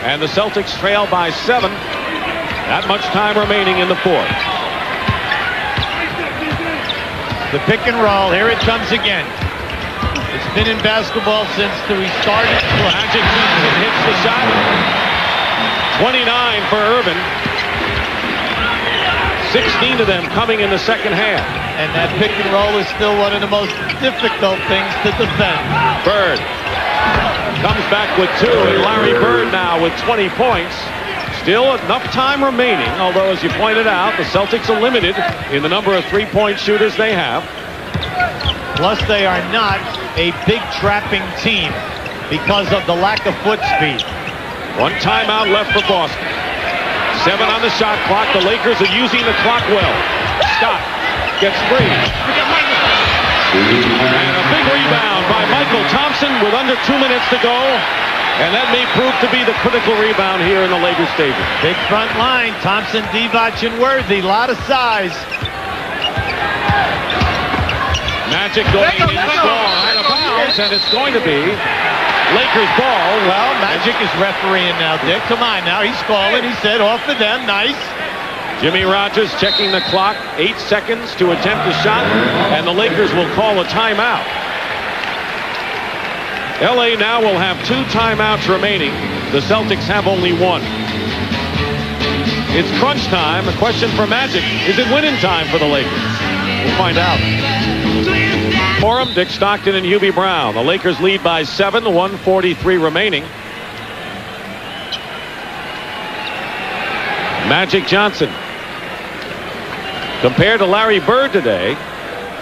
and the Celtics trail by 7. Not much time remaining in the fourth. The pick and roll, here it comes again. It's been in basketball since we started. Magic Johnson hits the shot. 29 for Irvin. 16 of them coming in the second half. And that pick and roll is still one of the most difficult things to defend. Bird comes back with 2, and Larry Bird now with 20 points. Still enough time remaining, although as you pointed out, the Celtics are limited in the number of three-point shooters they have. Plus they are not a big trapping team because of the lack of foot speed. 1 timeout left for Boston. 7 on the shot clock. The Lakers are using the clock well. Scott gets free. And a big rebound by Michael Thompson with under 2 minutes to go. And that may prove to be the critical rebound here in the Lakers stadium. Big front line. Thompson, Divac, and Worthy. Lot of size. Magic going in strong out of bounds, and it's going to be Lakers ball. Well, Magic is refereeing now, Dick. Come on now. He's calling. He said off of them. Nice. Jimmy Rogers checking the clock. 8 seconds to attempt a shot, and the Lakers will call a timeout. LA now will have 2 timeouts remaining. The Celtics have only 1. It's crunch time. A question for Magic. Is it winning time for the Lakers? We'll find out. For him, Dick Stockton and Hubie Brown. The Lakers lead by 7, 1:43 remaining. Magic Johnson. Compared to Larry Bird today,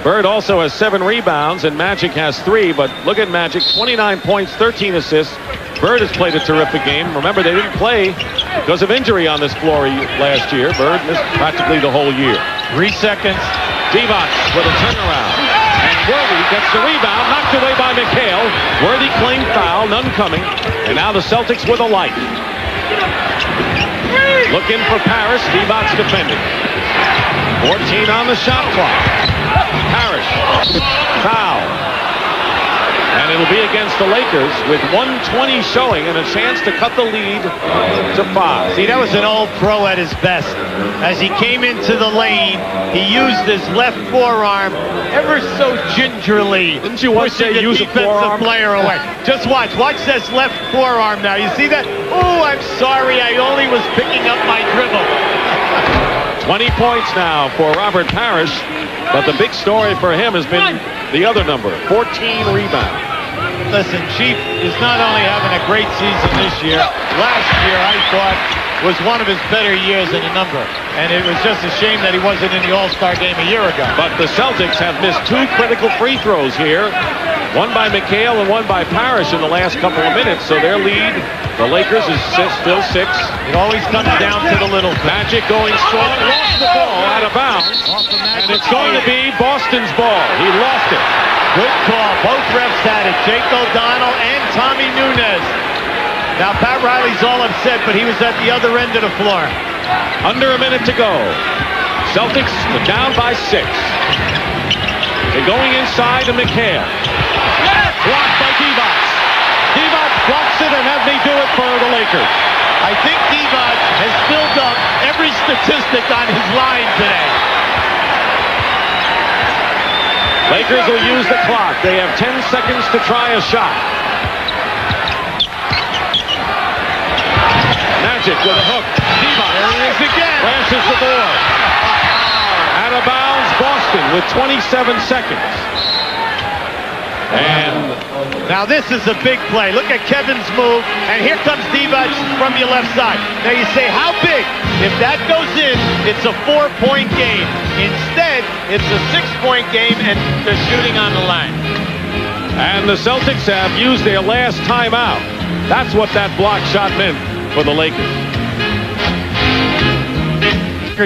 Bird also has 7 rebounds and Magic has 3, but look at Magic, 29 points, 13 assists. Bird has played a terrific game. Remember, they didn't play because of injury on this floor last year. Bird missed practically the whole year. 3 seconds. Divac with a turnaround. And Worthy gets the rebound, knocked away by McHale. Worthy claimed foul, none coming. And now the Celtics with a light. Looking for Parrish, Divac defending. 14 on the shot clock. Parrish, foul. And it'll be against the Lakers with 1:20 showing and a chance to cut the lead to 5. See, that was an old pro at his best. As he came into the lane, he used his left forearm ever so gingerly. Didn't you once say use a defensive forearm? player away. Just watch. Watch this left forearm now. You see that? Oh, I'm sorry. I only was picking up my dribble. 20 points now for Robert Parrish. But the big story for him has been the other number, 14 rebounds. Listen, Chief is not only having a great season this year. Last year, I thought, was one of his better years in a number. And it was just a shame that he wasn't in the All-Star game a year ago. But the Celtics have missed 2 critical free throws here. One by McHale and one by Parrish in the last couple of minutes. So their lead, the Lakers, is still 6. It always comes down to the little thing. Magic going strong, lost the ball out of bounds. And it's going to be Boston's ball. He lost it. Good call. Both refs had it. Jake O'Donnell and Tommy Nunez. Now, Pat Riley's all upset, but he was at the other end of the floor. Under a minute to go. Celtics are down by 6. They're going inside to McHale. Blocked by Divac. Divac blocks it and have me do it for the Lakers. I think Divac has filled up every statistic on his line today. Lakers will use the clock. They have 10 seconds to try a shot. Magic with a hook. Divac There he is again. crashes the board. with 27 seconds. And now this is a big play. Look at Kevin's move, and here comes Divac from your left side. Now you say, how big? If that goes in, it's a 4-point game. Instead, it's a 6-point game, and they're shooting on the line. And the Celtics have used their last timeout. That's what that block shot meant for the Lakers.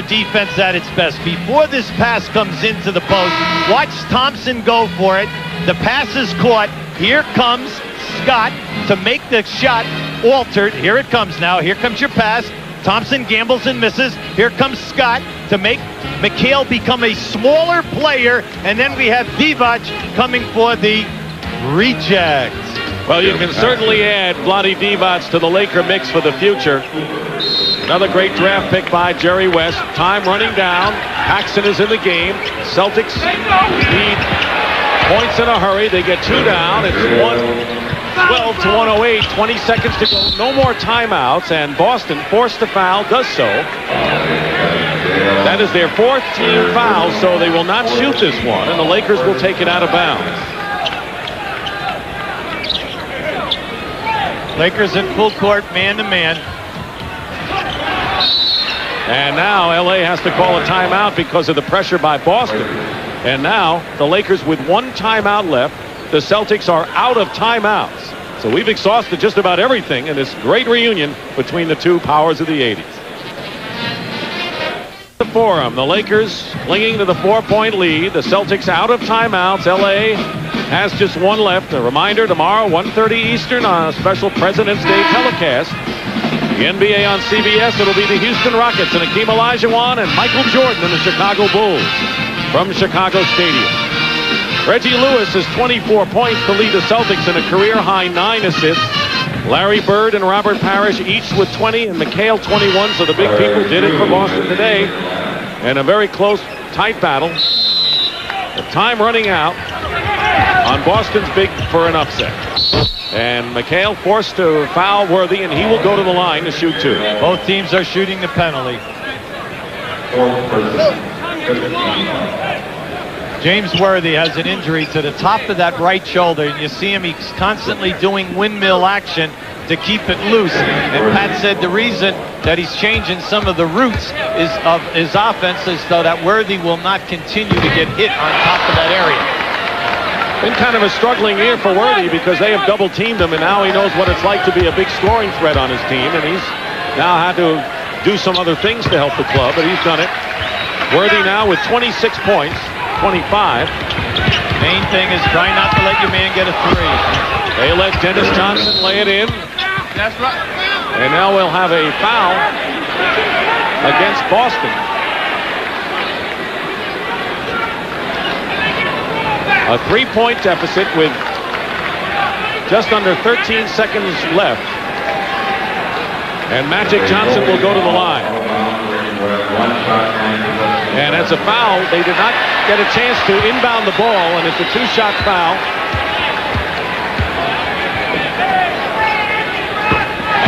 Defense at its best. Before this pass comes into the post, watch Thompson go for it. The pass is caught. Here comes Scott to make the shot altered. Here it comes now. Here comes your pass. Thompson gambles and misses. Here comes Scott to make McHale become a smaller player. And then we have Divac coming for the reject. Well, you can certainly add Vlade Divac to the Laker mix for the future. Another great draft pick by Jerry West. Time running down. Paxson is in the game. Celtics need points in a hurry. They get 2 down. It's 112 to 108. 20 seconds to go. No more timeouts. And Boston, forced to foul, does so. That is their 4th team foul, so they will not shoot this one. And the Lakers will take it out of bounds. Lakers in full court, man-to-man. And now L.A. has to call a timeout because of the pressure by Boston. And now the Lakers with 1 timeout left. The Celtics are out of timeouts. So we've exhausted just about everything in this great reunion between the two powers of the 80s. The Forum, the Lakers clinging to the 4-point lead. The Celtics out of timeouts. L.A. has just 1 left. A reminder, tomorrow, 1:30 Eastern on a special President's Day telecast. The NBA on CBS, it'll be the Houston Rockets and Hakeem Olajuwon and Michael Jordan and the Chicago Bulls from Chicago Stadium. Reggie Lewis has 24 points to lead the Celtics in a career-high 9 assists. Larry Bird and Robert Parrish each with 20 and McHale 21, so the big people did it for Boston today. And a very close, tight battle. The time running out on Boston's big for an upset. And McHale forced to foul Worthy, and he will go to the line to shoot 2. Both teams are shooting the penalty. James Worthy has an injury to the top of that right shoulder, and you see him, he's constantly doing windmill action to keep it loose. And Pat said the reason that he's changing some of the routes of his offense is so that Worthy will not continue to get hit on top of that area. Been kind of a struggling year for Worthy because they have double-teamed him, and now he knows what it's like to be a big scoring threat on his team, and he's now had to do some other things to help the club, but he's done it. Worthy now with 26 points, 25. Main thing is try not to let your man get a 3. They let Dennis Johnson lay it in. That's right. And now we'll have a foul against Boston. A 3-point deficit with just under 13 seconds left. And Magic Johnson will go to the line. And as a foul, they did not get a chance to inbound the ball, and it's a 2-shot foul.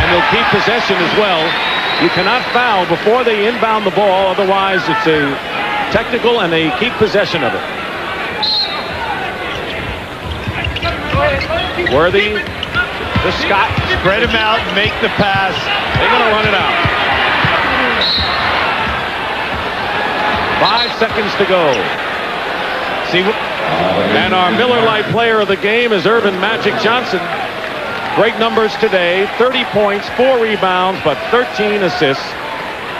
And they'll keep possession as well. You cannot foul before they inbound the ball, otherwise it's a technical, and they keep possession of it. Worthy to Scott. Spread him out and make the pass. They're going to run it out. 5 seconds to go. And our Miller Lite player of the game is Earvin Magic Johnson. Great numbers today. 30 points, 4 rebounds, but 13 assists.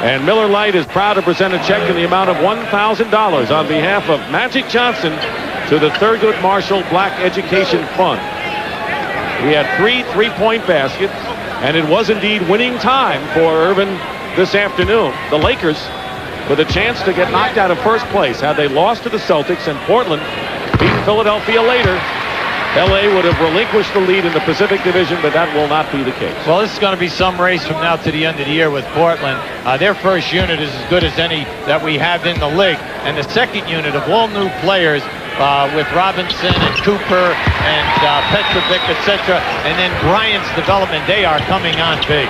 And Miller Lite is proud to present a check in the amount of $1,000 on behalf of Magic Johnson to the Thurgood Marshall Black Education Fund. He had 3 3-point baskets, and it was indeed winning time for Irvin this afternoon. The Lakers with a chance to get knocked out of first place. Had they lost to the Celtics and Portland beat Philadelphia later, L.A. would have relinquished the lead in the Pacific Division, but that will not be the case. Well, this is going to be some race from now to the end of the year with Portland. Their first unit is as good as any that we have in the league. And the second unit of all new players with Robinson and Cooper and Petrovic, etc., and then Bryant's development, they are coming on big.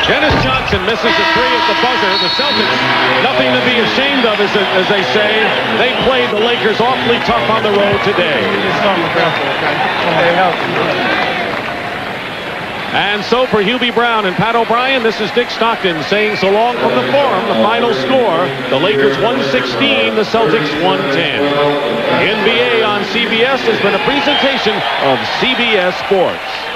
Dennis Johnson misses a three at the buzzer. The Celtics, nothing to be ashamed of, as they say. They played the Lakers awfully tough on the road today. And so for Hubie Brown and Pat O'Brien, this is Dick Stockton saying so long from the Forum. The final score, the Lakers 116, the Celtics 110. NBA on CBS has been a presentation of CBS Sports.